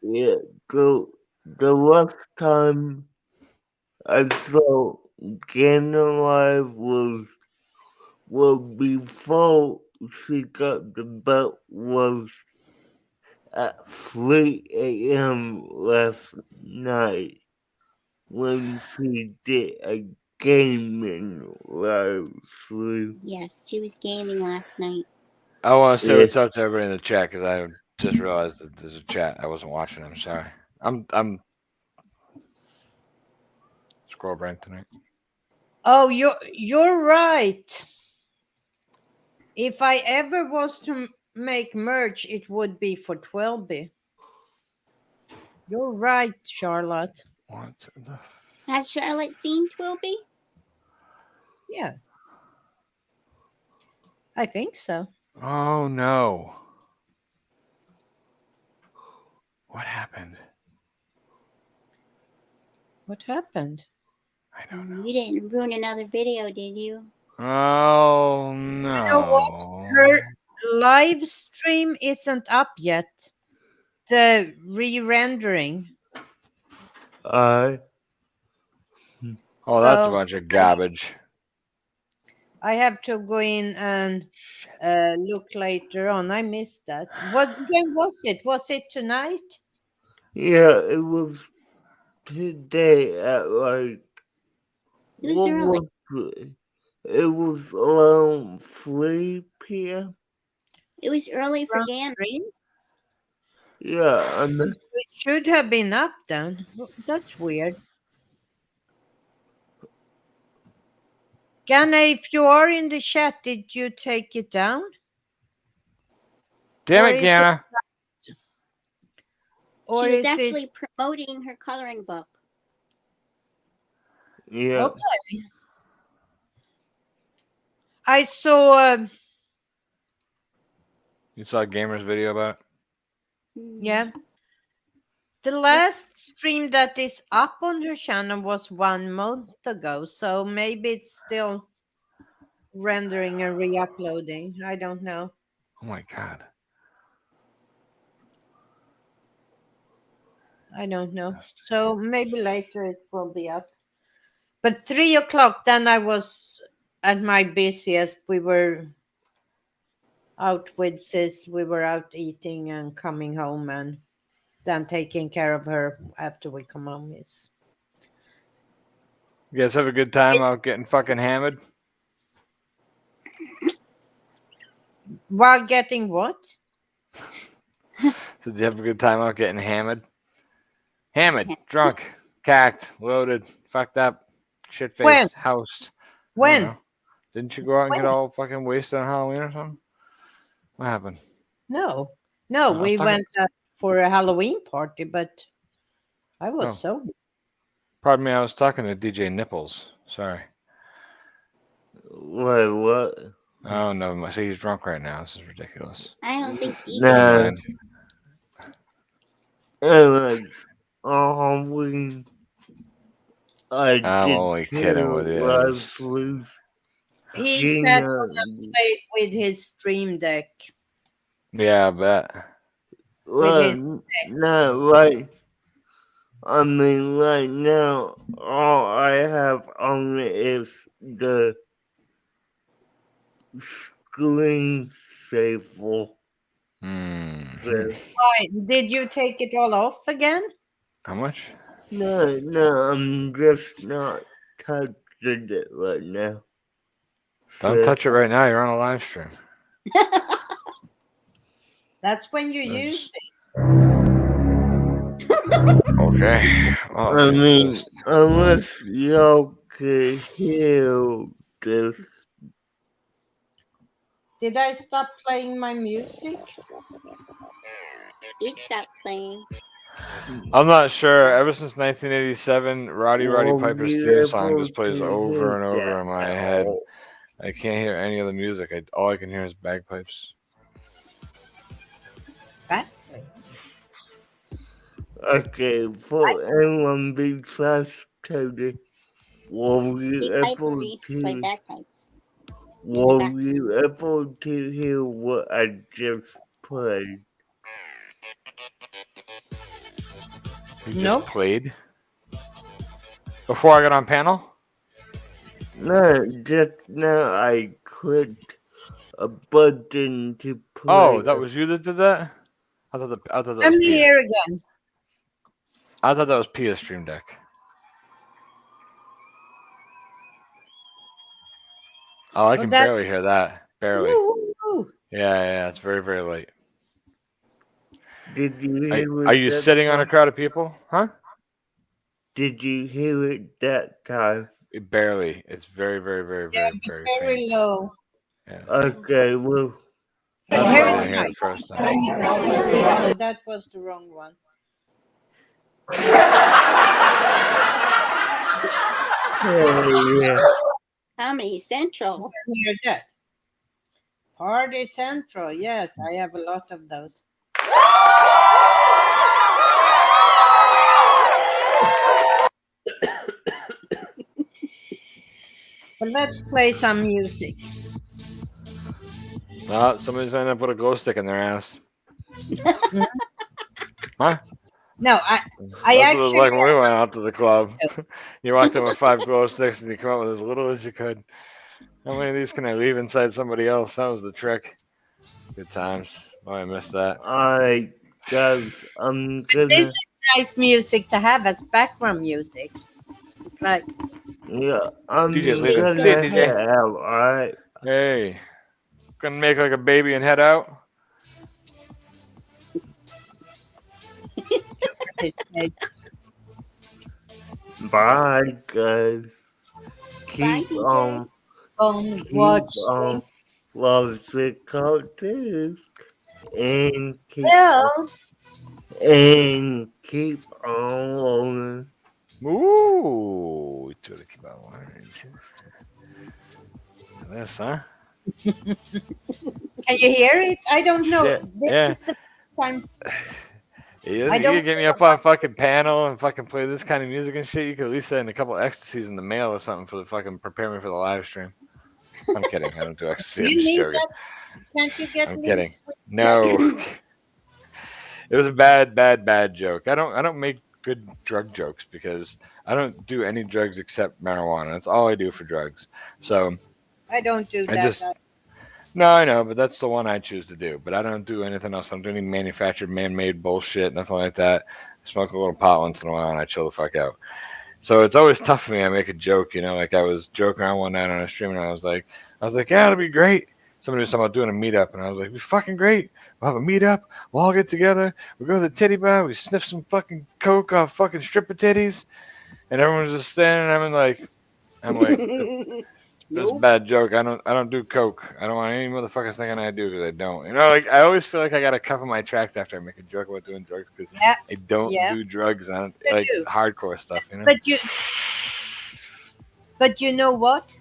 Yeah, the last time I saw Ganna Live was before she got the belt was at 3 a.m. last night when she did a gaming live stream. Yes, she was gaming last night. I want to say Yeah. what's up to everybody in the chat because I just realized that there's a chat. I wasn't watching. I'm sorry. I'm scroll brain tonight. Oh, you're right. If I ever was to make merch, it would be for 12B. You're right, Charlotte. What the? Has Charlotte seen Twilby? Yeah. I think so. Oh no. What happened? What happened? I don't know. You didn't ruin another video, did you? Oh You know what? no. Her live stream isn't up yet. The re-rendering. I Oh, that's a So bunch of garbage. I have to go in and look later on. I missed that. When was it? Was it tonight? yeah, it was today at like It was what early. was it? It was around 3 p.m. It was early for Around Ganna. 3? Yeah, and It should have been up then. That's weird. Ganna, if you are in the chat, did you take it down? Damn Or it, is Gana. Or She was is it actually promoting her coloring book. yeah. okay? I saw. You saw Gamer's video about it? Yeah. The last stream that is up on her channel was 1 month ago, so maybe it's still rendering and re-uploading. I don't know. Oh my god. I don't know. So maybe later it will be up. But 3 o'clock, then I was at my busiest. We were out with sis. We were out eating and coming home and then taking care of her after we come home. Is You guys have a good time out getting fucking hammered? while getting what? Did you have a good time out getting hammered? Hammered, drunk, cacked, loaded, fucked up, shit faced, When? housed. I don't When? know. Didn't you go out and get When? all fucking wasted on Halloween or something? What happened? No, I was we talking- went for a Halloween party, but I was Oh. sober. Pardon me, I was talking to DJ Nipples. Sorry. Wait, what? Oh no, I see he's drunk right now. This is ridiculous. I don't think DJ. Never No. mind. Anyways, Halloween. I I'm did only kidding with you. It live was- stream. He sat Gina, on a plate with his stream deck. Yeah, I bet. his not right. I mean, right now, all I have on it is the screensaver. Mm. Why? Did you take it all off again? How much? No, I'm just not touching it right now. Don't touch it right now. You're on a live stream. That's when you Nice. use it. Okay. Well, I it's mean, just- unless y'all could hear this Did I stop playing my music? It stopped playing. I'm not sure. Ever since 1987, Roddy Were Piper's you theme song able just plays to over hear and over that in my at head. all? I can't hear any of the music. All I can hear is bagpipes. Okay, for anyone besides Tony, were you The able Piperies play to bagpipes. were you able to hear what I just played? You just Nope. played? Before I got on panel? No, just now I clicked a button to play. Oh, that was you that did that? I thought that Let was me Pia. hear again. I thought that was Pia's Stream Deck. Oh, I can that's- barely hear that. Barely. Woo-hoo-hoo. Yeah, it's very, very late. Did you hear it Are you that sitting on a time? crowd of people? Huh? Did you hear it that time? Barely. It's very, very, very, Yeah, very, but very very faint. low. Yeah. Okay, well, That's why I Here didn't is hear mine. it first time. Oh, that was the wrong one. oh yeah. Comedy Central. Hear that. Party Central. Yes, I have a lot of those. But let's play some music. Somebody's gonna put a glow stick in their ass. Huh? No, I That's what it was actually like when we went out to the club. You walked in with 5 glow sticks and you come out with as little as you could. How many of these can I leave inside somebody else? That was the trick. Good times. Oh, I missed that. Alright, guys, I'm this gonna. is nice music to have as background music. It's like Yeah, I'm DJ's leaving. gonna See ya, DJ. head out, alright? Hey. Gonna make like a baby and head out? Bye, guys. Bye, Keep DJ. on, keep watch. on, love the cartoons, and keep Well, and keep on rolling. Ooh. To the keep on learning. This, huh? can you hear it? I don't know. Shit. This Yeah. is the first time. You I don't can get me up on fucking panel and fucking play this kind of music and shit. You could at least send a couple ecstasies in the mail or something for the fucking prepare me for the live stream. I'm kidding. I don't do ecstasy. I'm You just need joking. that. Can't you get I'm me kidding. sweet- No. It was a bad joke. I don't make good drug jokes because I don't do any drugs except marijuana. That's all I do for drugs. So I don't do I that. just no, I know, but that's the one I choose to do. But I don't do anything else. I don't do any manufactured, man-made bullshit, nothing like that. I smoke a little pot once in a while and I chill the fuck out. So it's always tough for me. I make a joke, you know, like I was joking around one night on a stream and I was like, yeah, it'll be great. Somebody was talking about doing a meetup and I was like, it'll be fucking great. We'll have a meetup. We'll all get together. We'll go to the titty bar. We sniff some fucking coke off fucking stripper titties. And everyone's just standing there. I'm like, that's a Nope. bad joke. I don't do coke. I don't want any motherfuckers thinking I do because I don't. You know, like I always feel like I gotta cover my tracks after I make a joke about doing drugs because Yeah. I don't Yeah. do drugs on You like do. hardcore stuff. You know. But you know what?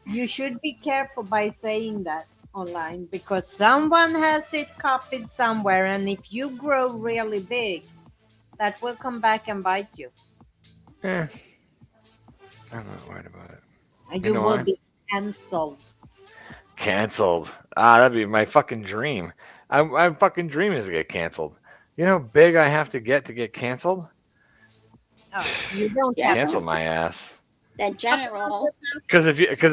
You should be careful by saying that online because someone has it copied somewhere, and if you grow really big, that will come back and bite you. Yeah. I'm not worried about it. And You you know will why? be cancelled. Canceled. That'd be my fucking dream. I fucking dream is to get canceled. You know how big I have to get canceled? Oh, you don't Yeah. have Cancel to. my ass. That general. Because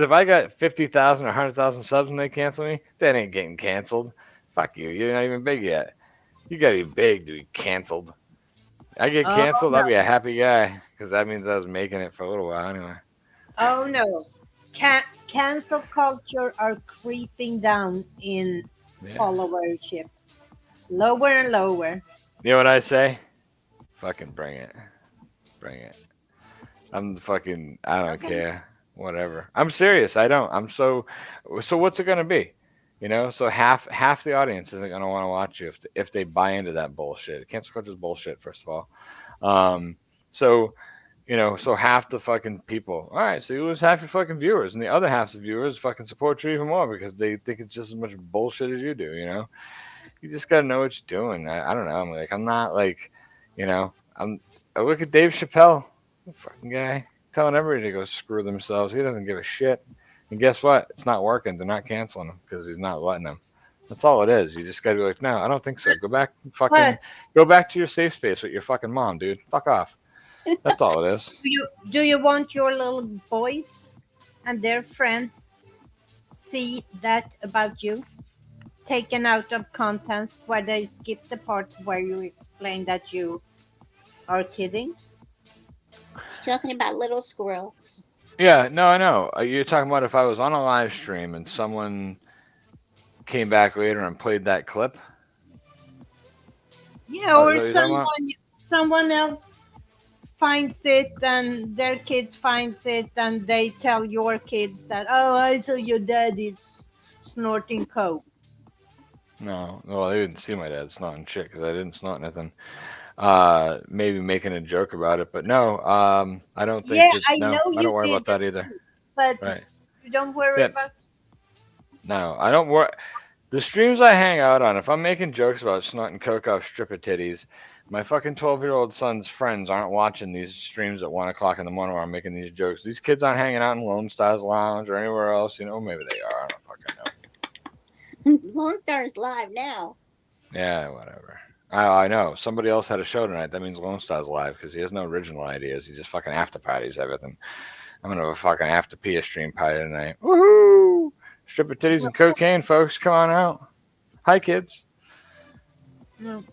if I got 50,000 or 100,000 subs and they cancel me, that ain't getting canceled. Fuck you. You're not even big yet. You gotta be big to be canceled. I get Oh, canceled, no. I'll be a happy guy because that means I was making it for a little while anyway. Oh no. Cancel culture are creeping down in Yeah. followership. Lower and lower. You know what I say? Fucking bring it. Bring it. I'm the fucking, I don't Okay. care. Whatever. I'm serious. I don't. So what's it gonna be? You know, so half the audience isn't gonna want to watch you if they buy into that bullshit. Cancel culture is bullshit, first of all. So you know, so half the fucking people. All right, so you lose half your fucking viewers, and the other half of viewers fucking support you even more because they think it's just as much bullshit as you do. You know, you just gotta know what you're doing. I don't know. I'm not like, you know, I look at Dave Chappelle, fucking guy, telling everybody to go screw themselves. He doesn't give a shit. And guess what? It's not working. They're not canceling him because he's not letting them. That's all it is. You just gotta be like, no, I don't think so. But Go back to your safe space with your fucking mom, dude. Fuck off. That's all it is. do you want your little boys and their friends see that about you taken out of context where they skip the part where you explain that you are kidding? She's talking about little squirrels. Yeah, no, I know. You're talking about if I was on a live stream and someone came back later and played that clip. Yeah, Oh, or is that what you're talking someone else finds it and their kids finds it and they tell your kids that, oh, I saw your dad is snorting coke. No, well, they didn't see my dad snorting shit because I didn't snort anything. Maybe making a joke about it, but no, I don't think Yeah, that. I No, know I you don't worry did about that either. but Right? you don't worry Yeah. about. No, I don't worry. The streams I hang out on, if I'm making jokes about snorting coke off stripper titties, my fucking 12-year-old son's friends aren't watching these streams at 1 o'clock in the morning where I'm making these jokes. These kids aren't hanging out in Lone Star's Lounge or anywhere else. You know, maybe they are. I don't fucking know. Lone Star is live now. Yeah, whatever. I know. Somebody else had a show tonight. That means Lone Star's live because he has no original ideas. He just fucking after parties everything. I'm gonna have a fucking after Pia stream party tonight. Woohoo! Stripper titties and cocaine, folks. Come on out. Hi, kids. No.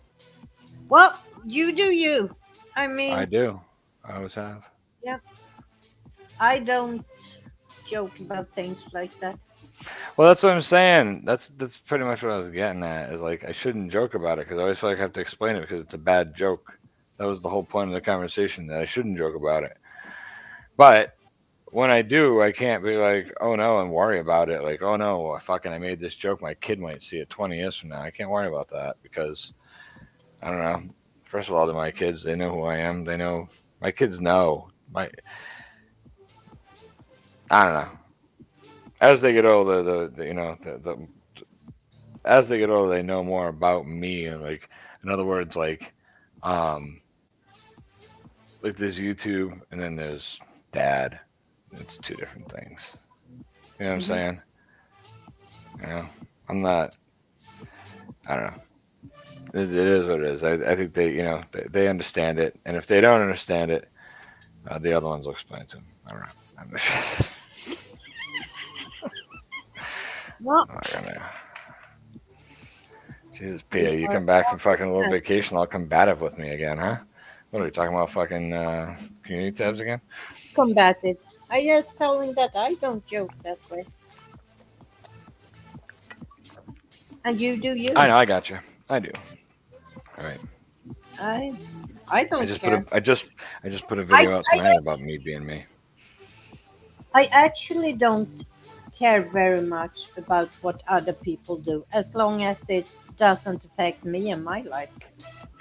Well, you do you. I mean, I do. I always have. I don't joke about things like that. Well, that's what I'm saying. That's pretty much what I was getting at. Is like I shouldn't joke about it because I always feel like I have to explain it because it's a bad joke. That was the whole point of the conversation, that I shouldn't joke about it. But when I do, I can't be like, oh no, and worry about it. Like, oh no, I made this joke. My kid might see it 20 years from now. I can't worry about that because I don't know. First of all, they're my kids. They know who I am. They know. My kids know. I don't know. As they get older, as they get older, they know more about me, and like, in other words, like there's YouTube, and then there's Dad. It's two different things. You know what I'm saying? You know, I'm not. I don't know. It is what it is. I think they understand it, and if they don't understand it, the other ones will explain it to them. I don't know. Well, I don't know. Jesus, Pia, you come back from fucking a little vacation, all combative with me again, huh? What are we talking about? Fucking community tabs again? combative. I just telling that I don't joke that way. And you do you. I know, I got you. I do. All right. I don't care. I just put a video out tonight about me being me. I actually don't care very much about what other people do as long as it doesn't affect me and my life.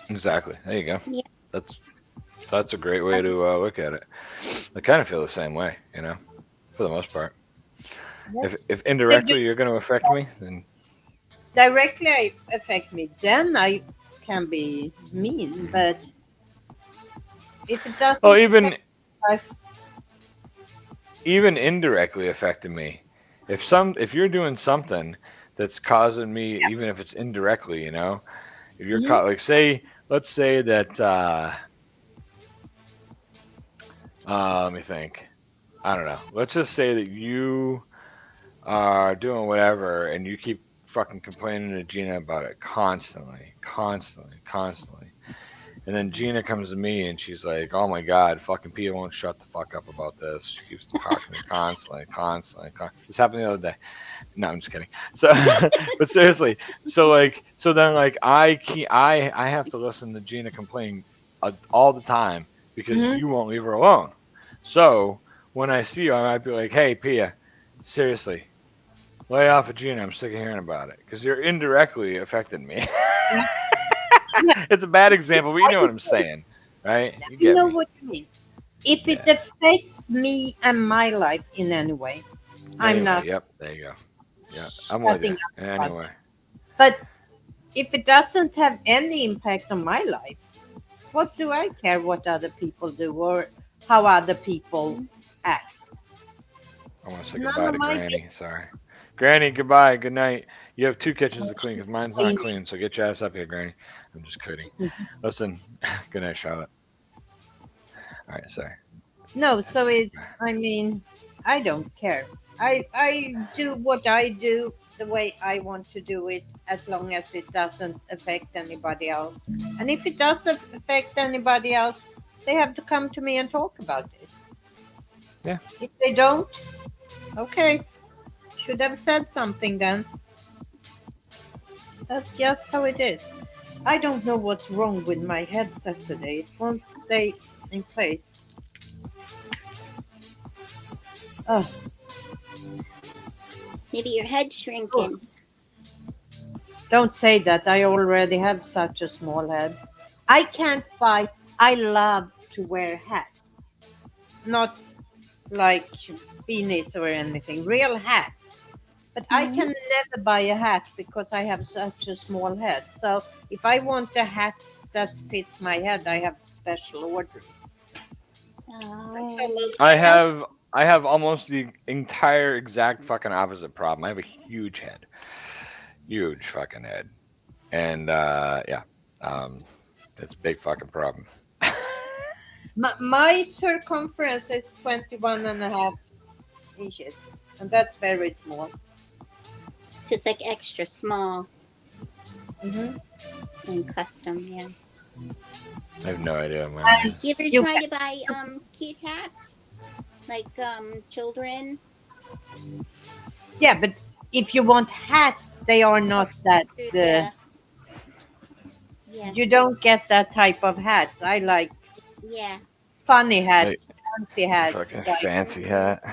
Exactly. There you go. Yeah. That's a great way to look at it. I kind of feel the same way, you know, for the most part. Yes. If indirectly you're going to affect me, then Directly affect me, then I can be mean, but if it doesn't well, even affect my life, even indirectly affecting me. If you're doing something that's causing me, even if it's indirectly, you know, if you're caught, like let's say that let me think. I don't know. Let's just say that you are doing whatever and you keep fucking complaining to Gina about it constantly. And then Gina comes to me and she's like, oh my God, fucking Pia won't shut the fuck up about this. She keeps talking to me constantly. This happened the other day. No, I'm just kidding. So, but seriously, so then I have to listen to Gina complain all the time because you won't leave her alone. So when I see you, I might be like, hey, Pia, seriously, Lay off of Gina. I'm sick of hearing about it because you're indirectly affecting me. Yeah. It's a bad example, but you know what I'm saying, right? You You get know me. what you mean. If it Yeah. affects me and my life in any way, I'm Anyway, not yep, there you go. Yeah, I'm with shutting you. up about Anyway, it. But if it doesn't have any impact on my life, what do I care what other people do or how other people act? I want to say None goodbye of to my Granny. Sorry. Granny, goodbye. Good night. You have 2 kitchens to clean because business. mine's not clean, so get your ass up here, Granny. I'm just kidding. Listen, good night, Charlotte. All right, sorry. No, so it's, I mean, I don't care. I do what I do the way I want to do it as long as it doesn't affect anybody else. And if it does affect anybody else, they have to come to me and talk about it. Yeah. If they don't, okay, should have said something then. That's just how it is. I don't know what's wrong with my headset today. It won't stay in place. Oh, Maybe your head's shrinking. don't say that. I already have such a small head. I can't buy. I love to wear hats, not like beanies or anything. Real hats. But I can never buy a hat because I have such a small head. So if I want a hat that fits my head, I have to special order. Oh. I have almost the entire exact fucking opposite problem. I have a huge head. Huge fucking head. And yeah. It's a big fucking problem. My circumference is 21.5 inches, and that's very small. So it's like extra small Hmm. and custom, yeah. I have no idea, man. And You ever you try can- to buy cute hats? Like children? yeah, but if you want hats, they are not that. Through the yeah, You don't get that type of hats. I like yeah. funny Hey, hats, fancy hats, fucking like fancy hat.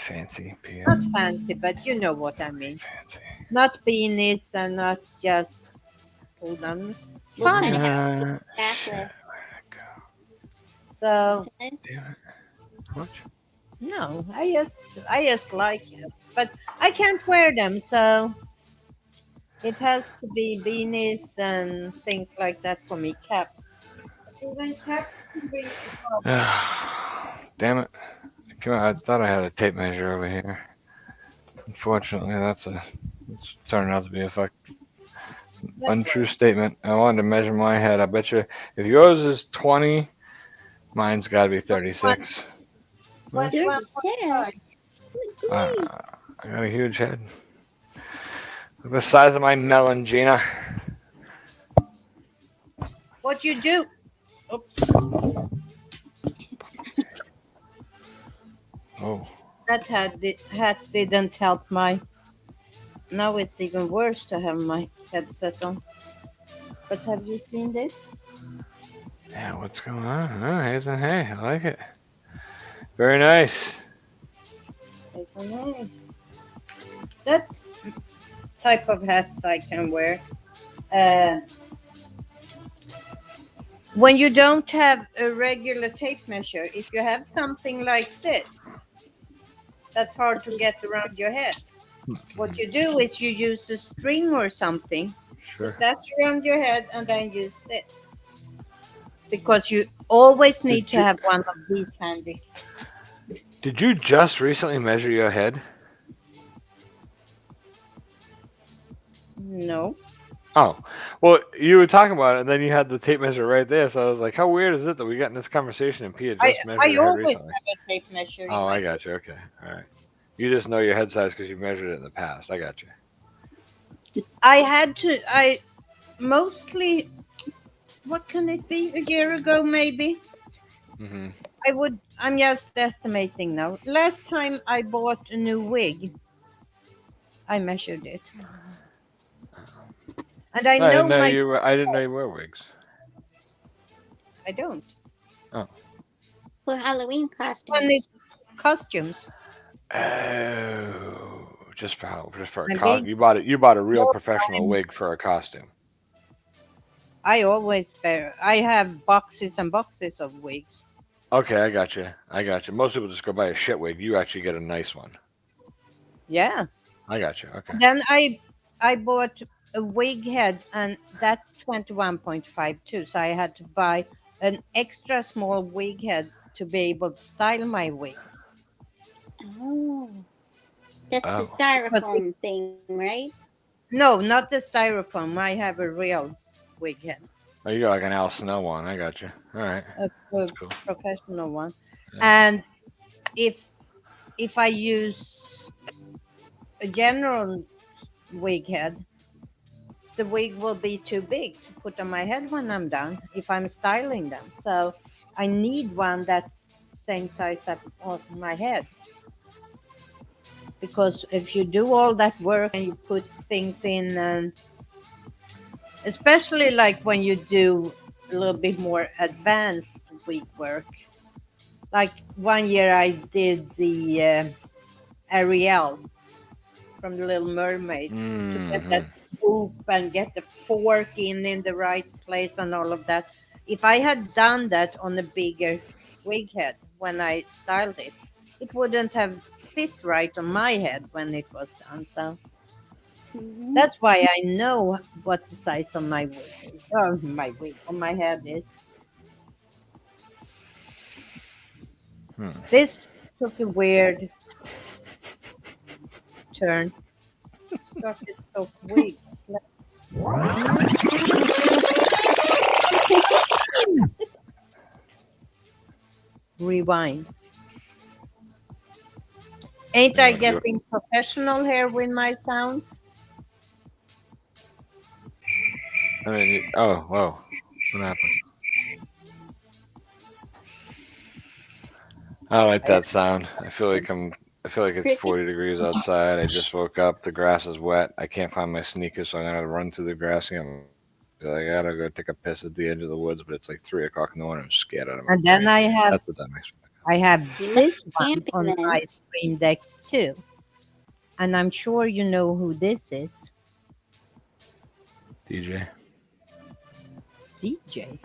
Fancy Pia. not fancy, but you know what I mean. Fancy. Not beanies and not just hold on. What Funny kind of hats. hat back with? So Fez? Damn it. What? no, I just like it, but I can't wear them, so it has to be beanies and things like that for me. Caps. Even caps can be a problem. Damn it. Come on, I thought I had a tape measure over here. Unfortunately, it's turning out to be a untrue statement. I wanted to measure my head. I bet you if yours is 20, mine's got to be 36. What? 36. Good grief. I got a huge head. Look the size of my melon, Gina. What you do? Oops. Oh, That hat didn't help my. Now it's even worse to have my headset on. But have you seen this? yeah, what's going on? Oh, hey, I like it. Very nice. It's a nice. That type of hats I can wear. When you don't have a regular tape measure, if you have something like this, that's hard to get around your head. What you do is you use a string or something, Sure. put that around your head, and then use this. Because you always need to have one of these handy. Did you just recently measure your head? No. Oh, well, you were talking about it, and then you had the tape measure right there. So I was like, how weird is it that we got in this conversation and Pia just measured I her head always recently? have a tape measure. in Oh, my I got you. Okay, all right. You just know your head size because you measured it in the past. I got you. I had to. I mostly. What can it be? A year ago, maybe. Mm-hmm. I'm just estimating now. Last time I bought a new wig, I measured it, and I know my. I didn't know you wore wigs. I don't. For Halloween When costumes. it's costumes. Oh, just for a I costume. mean, You bought a real no professional time. wig for a costume. I always wear. I have boxes and boxes of wigs. Okay, I got you. Most people just go buy a shit wig. You actually get a nice one. Yeah. I got you. Okay. Then I bought a wig head, and that's 21.52. So I had to buy an extra small wig head to be able to style my wigs. Oh, that's the Oh. But styrofoam thing, right? no, not the styrofoam. I have a real wig head, Oh, you got like an Al Snow one. I got you. All right. a That's cool. professional one. Yeah. And if I use a general wig head, the wig will be too big to put on my head when I'm done if I'm styling them. So I need one that's same size as on my head. Because if you do all that work and you put things in, and especially like when you do a little bit more advanced wig work, like one year I did the Ariel from the Little Mermaid to get Mm-hmm. that scoop and get the fork in the right place and all of that. If I had done that on a bigger wig head when I styled it, it wouldn't have fit right on my head when it was done. So Mm-hmm. that's why I know what the size of my wig is, or my wig on my head is. Hmm. This took a weird turn. Started to talk wigs. Rewind. Ain't I You- getting professional here with my sounds? I mean, oh, whoa. What happened? I don't like that sound. I feel like it's 40 Crickets. degrees outside. I just woke up. The grass is wet. I can't find my sneakers, so I'm gonna run through the grass again. I gotta go take a piss at the edge of the woods, but it's like 3 o'clock in the morning. I'm scared out of my And then brain. That's what that makes me. I have You this must one camping on then. my screen deck too. And I'm sure you know who this is. DJ. DJ.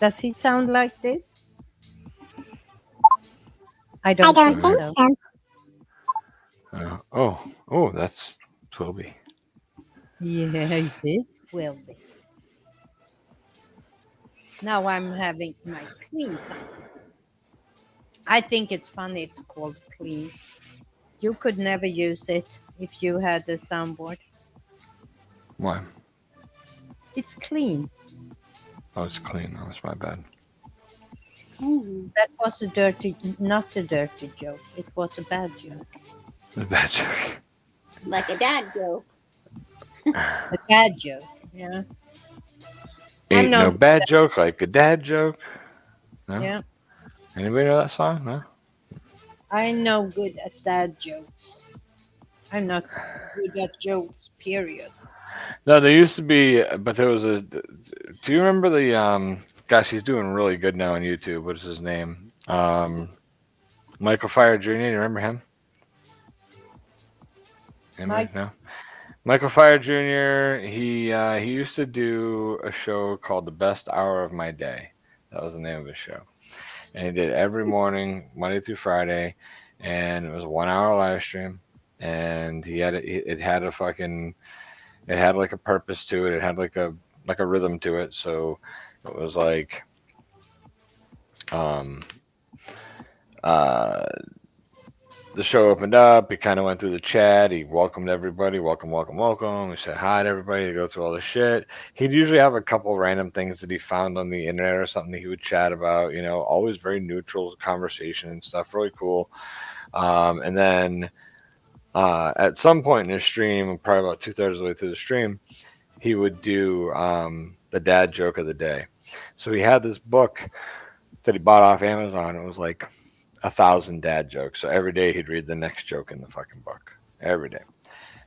Does he sound like this? I don't think so. Oh, that's Toby. Yeah, this will be. Now I'm having my clean sound. I think it's funny it's called clean. You could never use it if you had a soundboard. Why? It's clean. Oh, it's clean. Oh, it's my bad. Oh, That was not a dirty joke. It was a bad joke. A bad joke. like a dad joke. A dad joke. Yeah. Ain't no not- bad joke like a dad joke. No? Yeah. Anybody know that song? No? I'm no good at dad jokes. I'm not good at jokes, period. No, there used to be, but there was a. Do you remember the Gosh, he's doing really good now on YouTube. What's his name? Michael Fire Jr. You remember him? Anybody? No. Michael Fire Jr. He used to do a show called The Best Hour of My Day. That was the name of his show, and he did every morning, Monday through Friday, and it was a 1 hour live stream, and it had like a purpose to it. It had like a rhythm to it. So it was like the show opened up. He kind of went through the chat. He welcomed everybody. Welcome, welcome, welcome. He said hi to everybody. He go through all the shit. He'd usually have a couple random things that he found on the internet or something that he would chat about. Always very neutral conversation and stuff. Really cool. And then at some point in his stream, probably about 2/3 of the way through the stream, he would do the dad joke of the day. So he had this book that he bought off Amazon. It was like 1,000 dad jokes. So every day he'd read the next joke in the fucking book every day.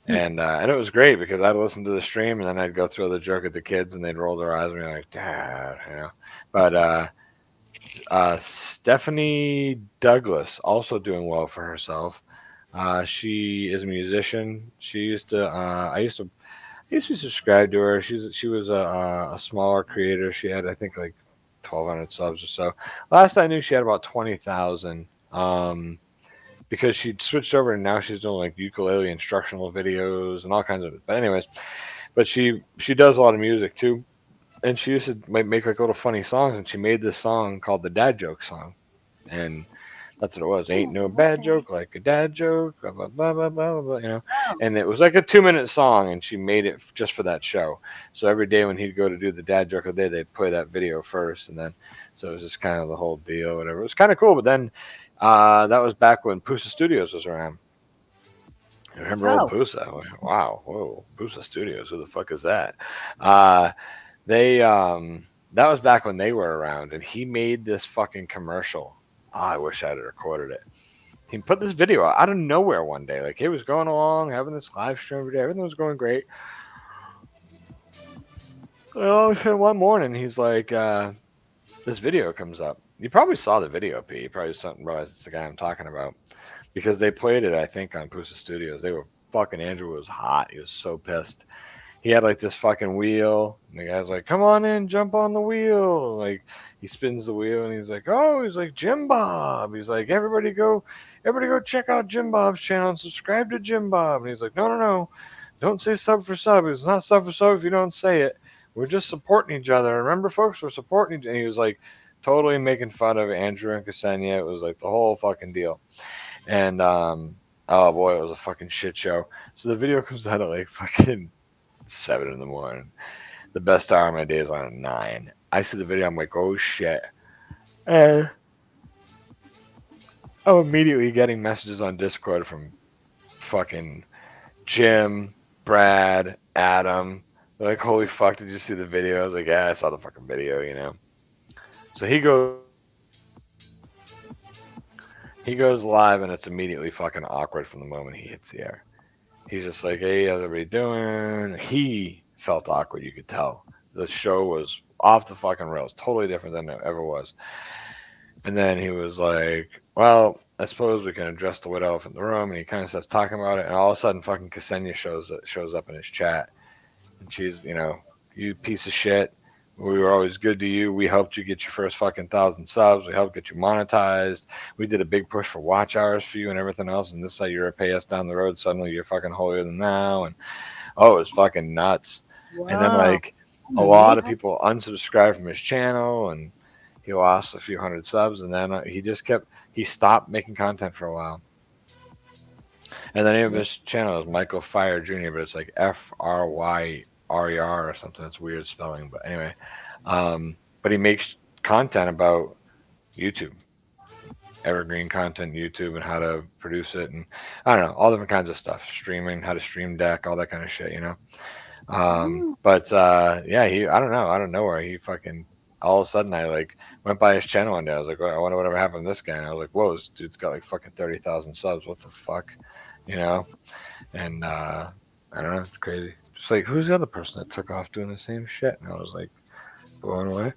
And it was great because I'd listen to the stream and then I'd go through the joke at the kids and they'd roll their eyes and be like, Dad, But Stephanie Douglas also doing well for herself. She is a musician. She used to. I used to be subscribed to her. She was a smaller creator. She had I think like 1,200 subs or so. Last I knew, she had about 20,000. Because she'd switched over and now she's doing like ukulele instructional videos and all kinds of. But anyways, but she does a lot of music too, and she used to make like little funny songs. And she made this song called the Dad Joke song, and that's what it was. Ain't no Oh, bad okay. joke like a dad joke, blah blah blah blah blah blah. And it was like a 2 minute song, and she made it just for that show. So every day when he'd go to do the dad joke of the day, they'd play that video first, and then so it was just kind of the whole deal, whatever. It was kind of cool. But then that was back when Pusa Studios was around. I remember old Oh, Pusa? Wow, whoa, Pusa Studios. Who the fuck is that? Uh, they that was back when they were around, and he made this fucking commercial. Oh, I wish I had recorded it. He put this video out of nowhere one day. Like he was going along, having this live stream every day. Everything was going great. Well, one morning he's like, this video comes up. You probably saw the video, P. You probably didn't realize it's the guy I'm talking about because they played it, I think, on Pusa Studios. They were fucking. Andrew was hot. He was so pissed. He had like this fucking wheel, and the guy's like, "Come on in, jump on the wheel." Like he spins the wheel, and he's like, "Oh," he's like, "Jim Bob." He's like, everybody go check out Jim Bob's channel and subscribe to Jim Bob." And he's like, "No, no, no, don't say sub for sub. It's not sub for sub if you don't say it. We're just supporting each other. Remember, folks, we're supporting each." And he was like, totally making fun of Andrew and Ksenia. It was like the whole fucking deal. And oh boy, it was a fucking shit show. So the video comes out at like fucking 7 in the morning. The best hour of my day is on at 9. I see the video, I'm like, oh shit. And I'm immediately getting messages on Discord from fucking Jim, Brad, Adam. They're like, holy fuck, did you see the video? I was like, yeah, I saw the fucking video, you know. So he goes live, and it's immediately fucking awkward from the moment he hits the air. He's just like, hey, how's everybody doing? He felt awkward, you could tell. The show was off the fucking rails, totally different than it ever was. And then he was like, well, I suppose we can address the wood elephant in the room. And he kind of starts talking about it. And all of a sudden, fucking Ksenia shows up in his chat. And she's, you know, you piece of shit. We were always good to you. We helped you get your first fucking 1,000 subs. We helped get you monetized. We did a big push for watch hours for you and everything else. And this is how you're gonna pay us down the road. Suddenly you're fucking holier than thou. And oh, it was fucking nuts. And then wow. like a lot of people unsubscribed from his channel, and he lost a few hundred subs. And then he stopped making content for a while. And the name of his channel is Michael Fire Jr., but it's like FRYRER or something. That's weird spelling, but anyway. But he makes content about YouTube, evergreen content, YouTube, and how to produce it, and I don't know, all different kinds of stuff, streaming, how to stream deck, all that kind of shit, you know. But yeah, I don't know, out of nowhere, he fucking all of a sudden I like went by his channel one day. I was like, I wonder whatever happened to this guy. And I was like, whoa, this dude's got like fucking 30,000 subs. What the fuck, you know? And I don't know, it's crazy. Just like, who's the other person that took off doing the same shit? And I was like, blown away.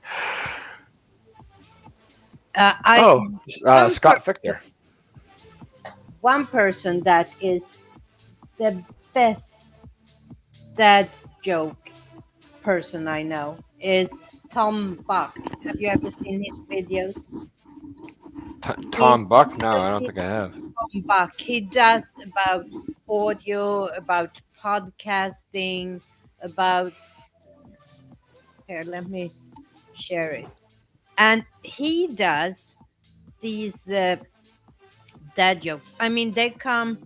Scott Fichter. One person that is the best dad joke person I know is Tom Buck. Have you ever seen his videos? Tom Buck? No, I don't think I have. Tom Buck. He does about audio, about podcasting, about. Here, let me share it. And he does these dad jokes. I mean, they come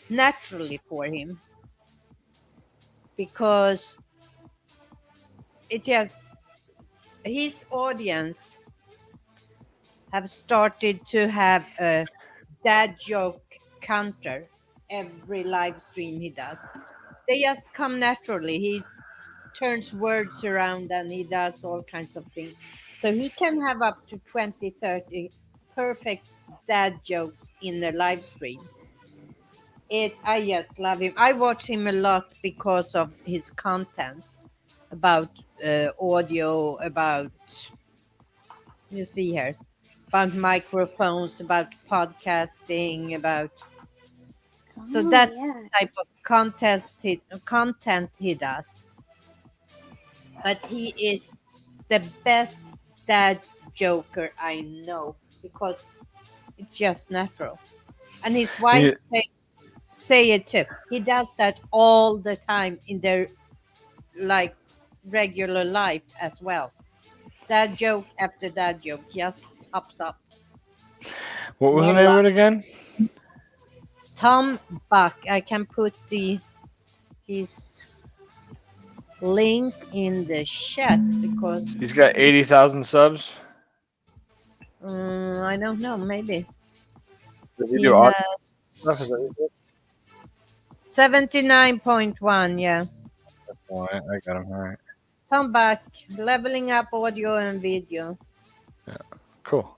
naturally for him because it just his audience have started to have a dad joke counter every live stream he does. They just come naturally. He turns words around and he does all kinds of things. So he can have up to 20, 30 perfect dad jokes in the live stream. I just love him. I watch him a lot because of his content about audio, about you see here, about microphones, about podcasting, about So Oh, that's yeah. the type of content he does. But he is the best dad joker I know because it's just natural. And his wife Yeah. say it too. He does that all the time in their like regular life as well. Dad joke after dad joke just pops up. What was No the name lie. of it again? Tom Buck. I can put his link in the chat because He's got 80,000 subs. I don't know. Maybe Does he he do audio has stuff? Is that what he did? 79.1. Yeah, All right, I got him. All right. Tom Buck, leveling up audio and video. Cool.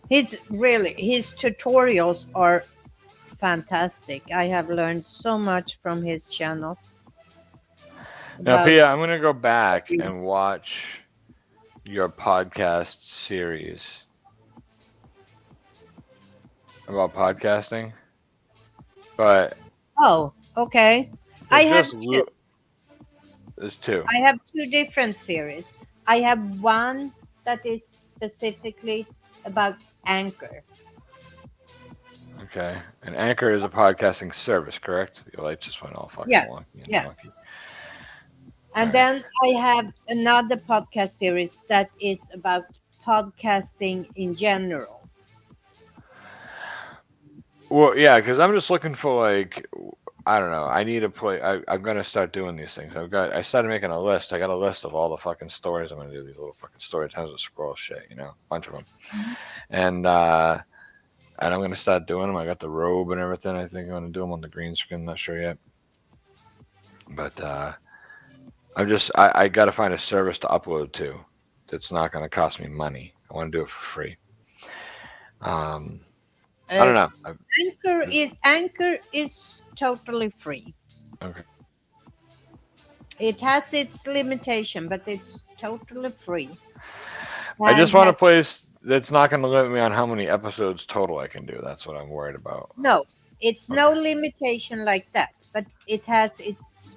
His tutorials are fantastic. I have learned so much from his channel. Now, about- Pia, I'm going to go back and watch your podcast series about podcasting. But Oh, okay. I have two. There's two. I have two different series. I have one that is specifically about Anchor. Okay. And Anchor is a podcasting service, correct? Your light just went all fucking Yeah, wonky and yeah. wonky. And then I have another podcast series that is about podcasting in general. Well, yeah, because I'm just looking for like, I don't know. I need to play. I'm gonna start doing these things. I started making a list. I got a list of all the fucking stories I'm gonna do. These little fucking story times with squirrel shit, a bunch of them. And I'm gonna start doing them. I got the robe and everything. I think I'm gonna do them on the green screen. Not sure yet. But I gotta find a service to upload to that's not gonna cost me money. I want to do it for free. I don't know. Anchor is totally free. Okay. It has its limitation, but it's totally free. I just And want a has- place that's not going to limit me on how many episodes total I can do. That's what I'm worried about. No, it's no Okay. limitation like that, but it has its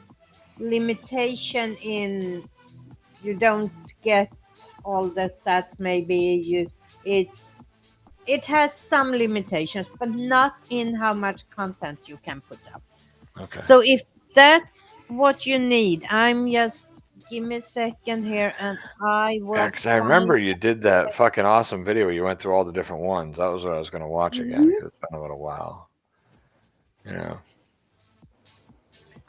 limitation in you don't get all the stats. Maybe it has some limitations, but not in how much content you can put up. Okay. So if that's what you need, give me a second here, and I will. Yeah, because I remember you did that fucking awesome video where you went through all the different ones. That was what I was going to watch again because it's been a little while.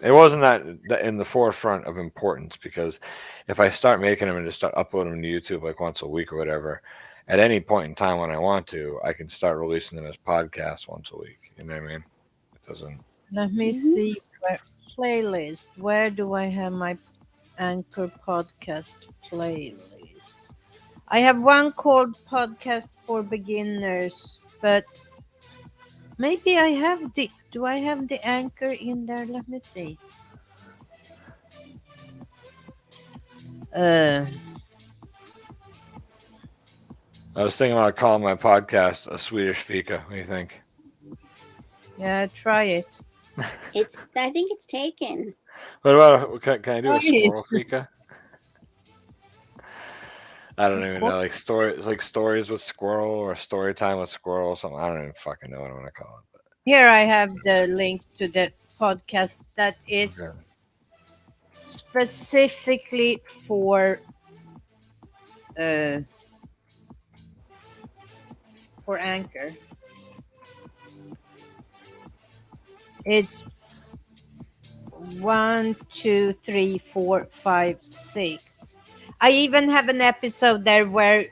It wasn't that in the forefront of importance because if I start making them and just start uploading them to YouTube like once a week or whatever, at any point in time when I want to, I can start releasing them as podcasts once a week. You know what I mean? It doesn't. Let me see playlist. Where do I have my Anchor podcast playlist? I have one called Podcast for Beginners, but maybe I have do I have the Anchor in there? Let me see. I was thinking about calling my podcast a Swedish fika. What do you think? Yeah, try it. I think it's taken. What about can I do a Right. squirrel fika? I don't even know, like stories with squirrel or story time with squirrel or something. I don't even fucking know what I'm gonna call it. Here I have the link to the podcast that is Okay. specifically for Anchor. It's 1, 2, 3, 4, 5, 6. I even have an episode there where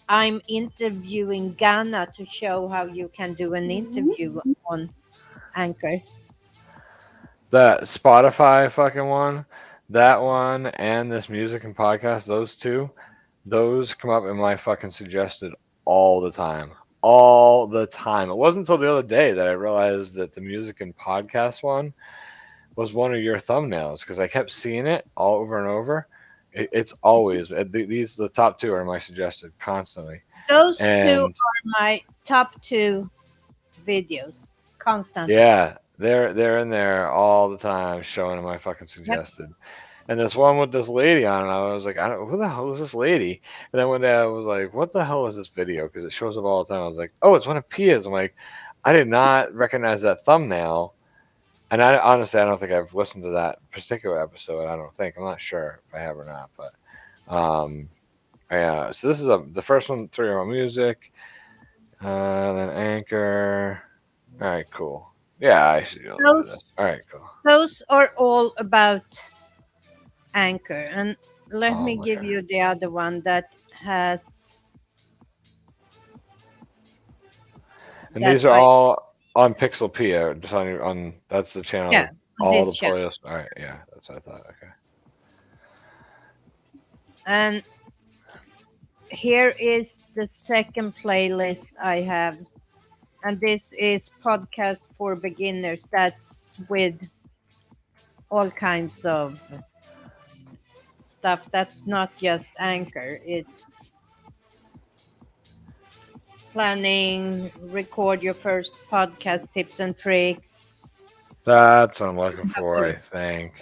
I'm interviewing Ghana to show how you can do an interview on Anchor. That Spotify fucking one, that one, and this music and podcast, those come up in my fucking suggested all the time. All the time. It wasn't until the other day that I realized that the music and podcast one was one of your thumbnails because I kept seeing it all over and over. It's always the top two are my suggested constantly. Those two And are my top 2 videos. constantly. Yeah, they're in there all the time showing them my fucking suggested. And this one with this lady on it, I was like, who the hell is this lady? And then one day I was like, what the hell is this video? Because it shows up all the time. I was like, oh, it's one of Pia's. I'm like, I did not recognize that thumbnail. And I honestly, I don't think I've listened to that particular episode. I don't think. I'm not sure if I have or not. But yeah. So this is the first one, 3 Year Old Music. Then Anchor. All right, cool. Yeah, I should go do Those this. All right, cool. those are all about Anchor. And let Oh me my give God. you the other one that has And that these are I all on Pixelpia. Just on that's the channel. yeah, on All this the channel. playlists. All right, yeah, that's what I thought. Okay. And here is the second playlist I have. And this is podcast for beginners. That's with all kinds of stuff. That's not just Anchor. It's planning, record your first podcast tips and tricks. That's what I'm looking for, I think.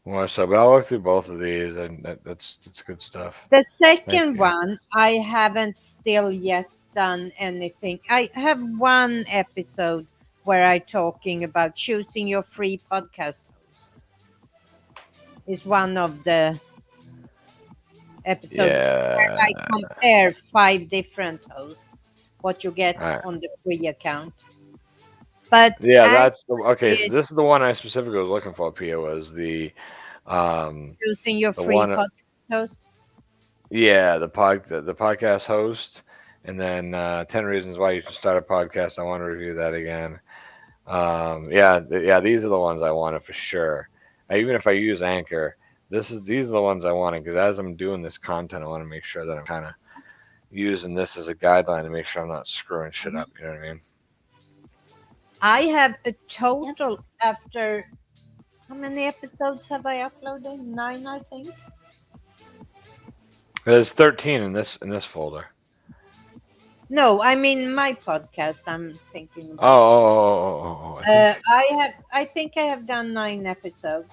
More so, but I'll look through both of these, and that's good stuff. The Thank second you. one, I haven't still yet done anything. I have one episode where I'm talking about choosing your free podcast host. Is one of the episodes where I Yeah. compare 5 different hosts, what you get All right. on the free account. But Yeah, Anchor that's the okay. So is this is the one I specifically was looking for. Pia was the choosing your the free one. podcast host. Yeah, the podcast host, and then 10 reasons why you should start a podcast. I want to review that again. Yeah, these are the ones I wanted for sure. Even if I use Anchor, these are the ones I wanted because as I'm doing this content, I want to make sure that I'm kind of using this as a guideline to make sure I'm not screwing shit up. You know what I mean? I have a total after how many episodes have I uploaded? 9, I think. There's 13 in this folder. No, I mean my podcast. I'm thinking about. Oh, I think I have done 9 episodes,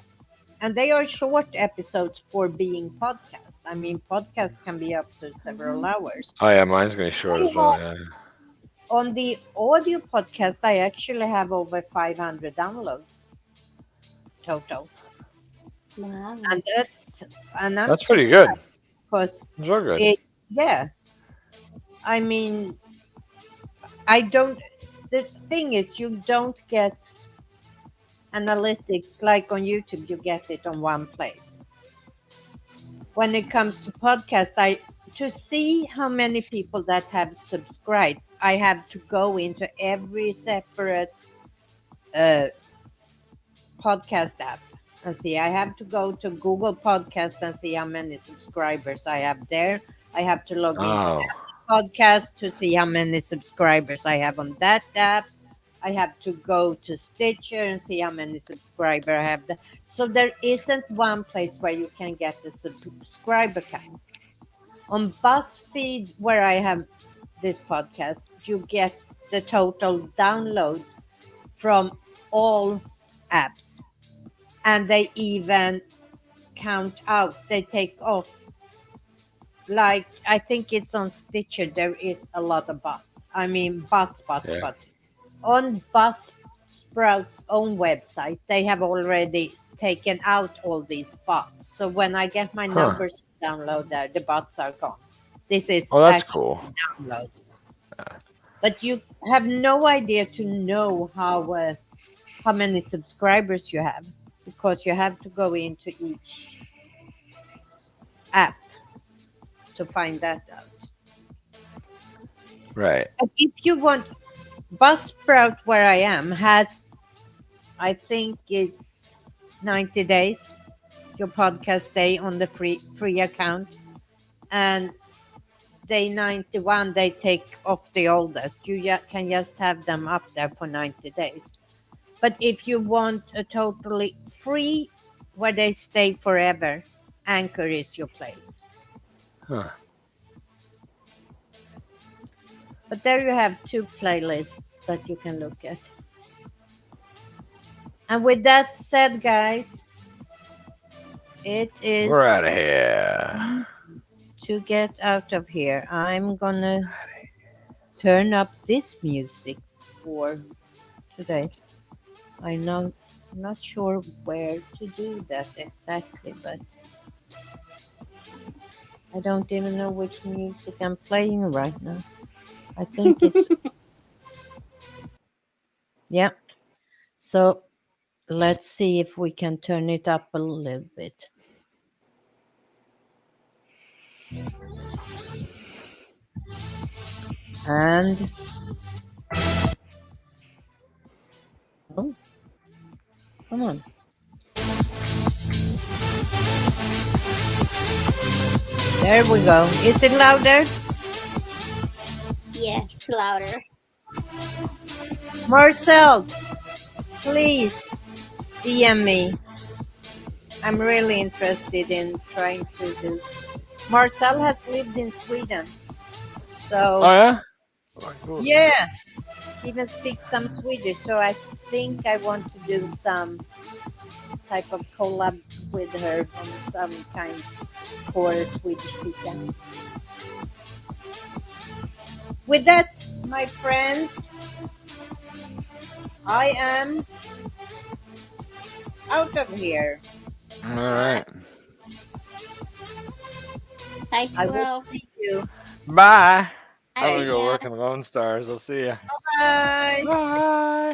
and they are short episodes for being podcast. I mean, podcast can be up to several hours. oh yeah, mine's gonna be short as well. Yeah. On the audio podcast, I actually have over 500 downloads total, Wow. and I'm That's pretty good. because Those are good. yeah. I mean, I don't. The thing is, you don't get analytics like on YouTube. You get it on one place. When it comes to podcast, to see how many people that have subscribed, I have to go into every separate podcast app and see. I have to go to Google Podcast and see how many subscribers I have there. I have to log into Oh, podcast to see how many subscribers I have on that app. I have to go to Stitcher and see how many subscribers I have. So there isn't one place where you can get the subscriber count. On BuzzFeed, where I have this podcast, you get the total download from all apps. And they even count out, they take off. Like, I think it's on Stitcher, there is a lot of bots. I mean, bots. Yeah. On Buzzsprout's own website, they have already taken out all these bots. So when I get my numbers download there, the bots are gone. This is oh, that's actually cool. downloads. But you have no idea to know how many subscribers you have because you have to go into each app to find that out. Right. But if you want, Buzzsprout, where I am, has, I think it's 90 days, your podcast day on the free account. And day 91, they take off the oldest. You can just have them up there for 90 days. But if you want a totally free, where they stay forever, Anchor is your place. Huh. But there you have 2 playlists. that you can look at. And with that said, guys, it is We're out of here. to get out of here. I'm gonna turn up this music for today. I'm not sure where to do that exactly, but I don't even know which music I'm playing right now. I think it's yeah. So let's see if we can turn it up a little bit. And oh, come on. There we go. Is it louder? Yeah, it's louder. Marcel, please DM me. I'm really interested in trying to do. Marcel has lived in Sweden. So, Oh yeah. Oh, cool. yeah, she even speaks some Swedish. So I think I want to do some type of collab with her on some kind for Swedish people. With that, my friends, I am out of here. All right. Hi, I will Squirrel. see you. Bye. I'm Hi, gonna go Ria. work in Lone Stars. I'll see ya. Bye. Bye.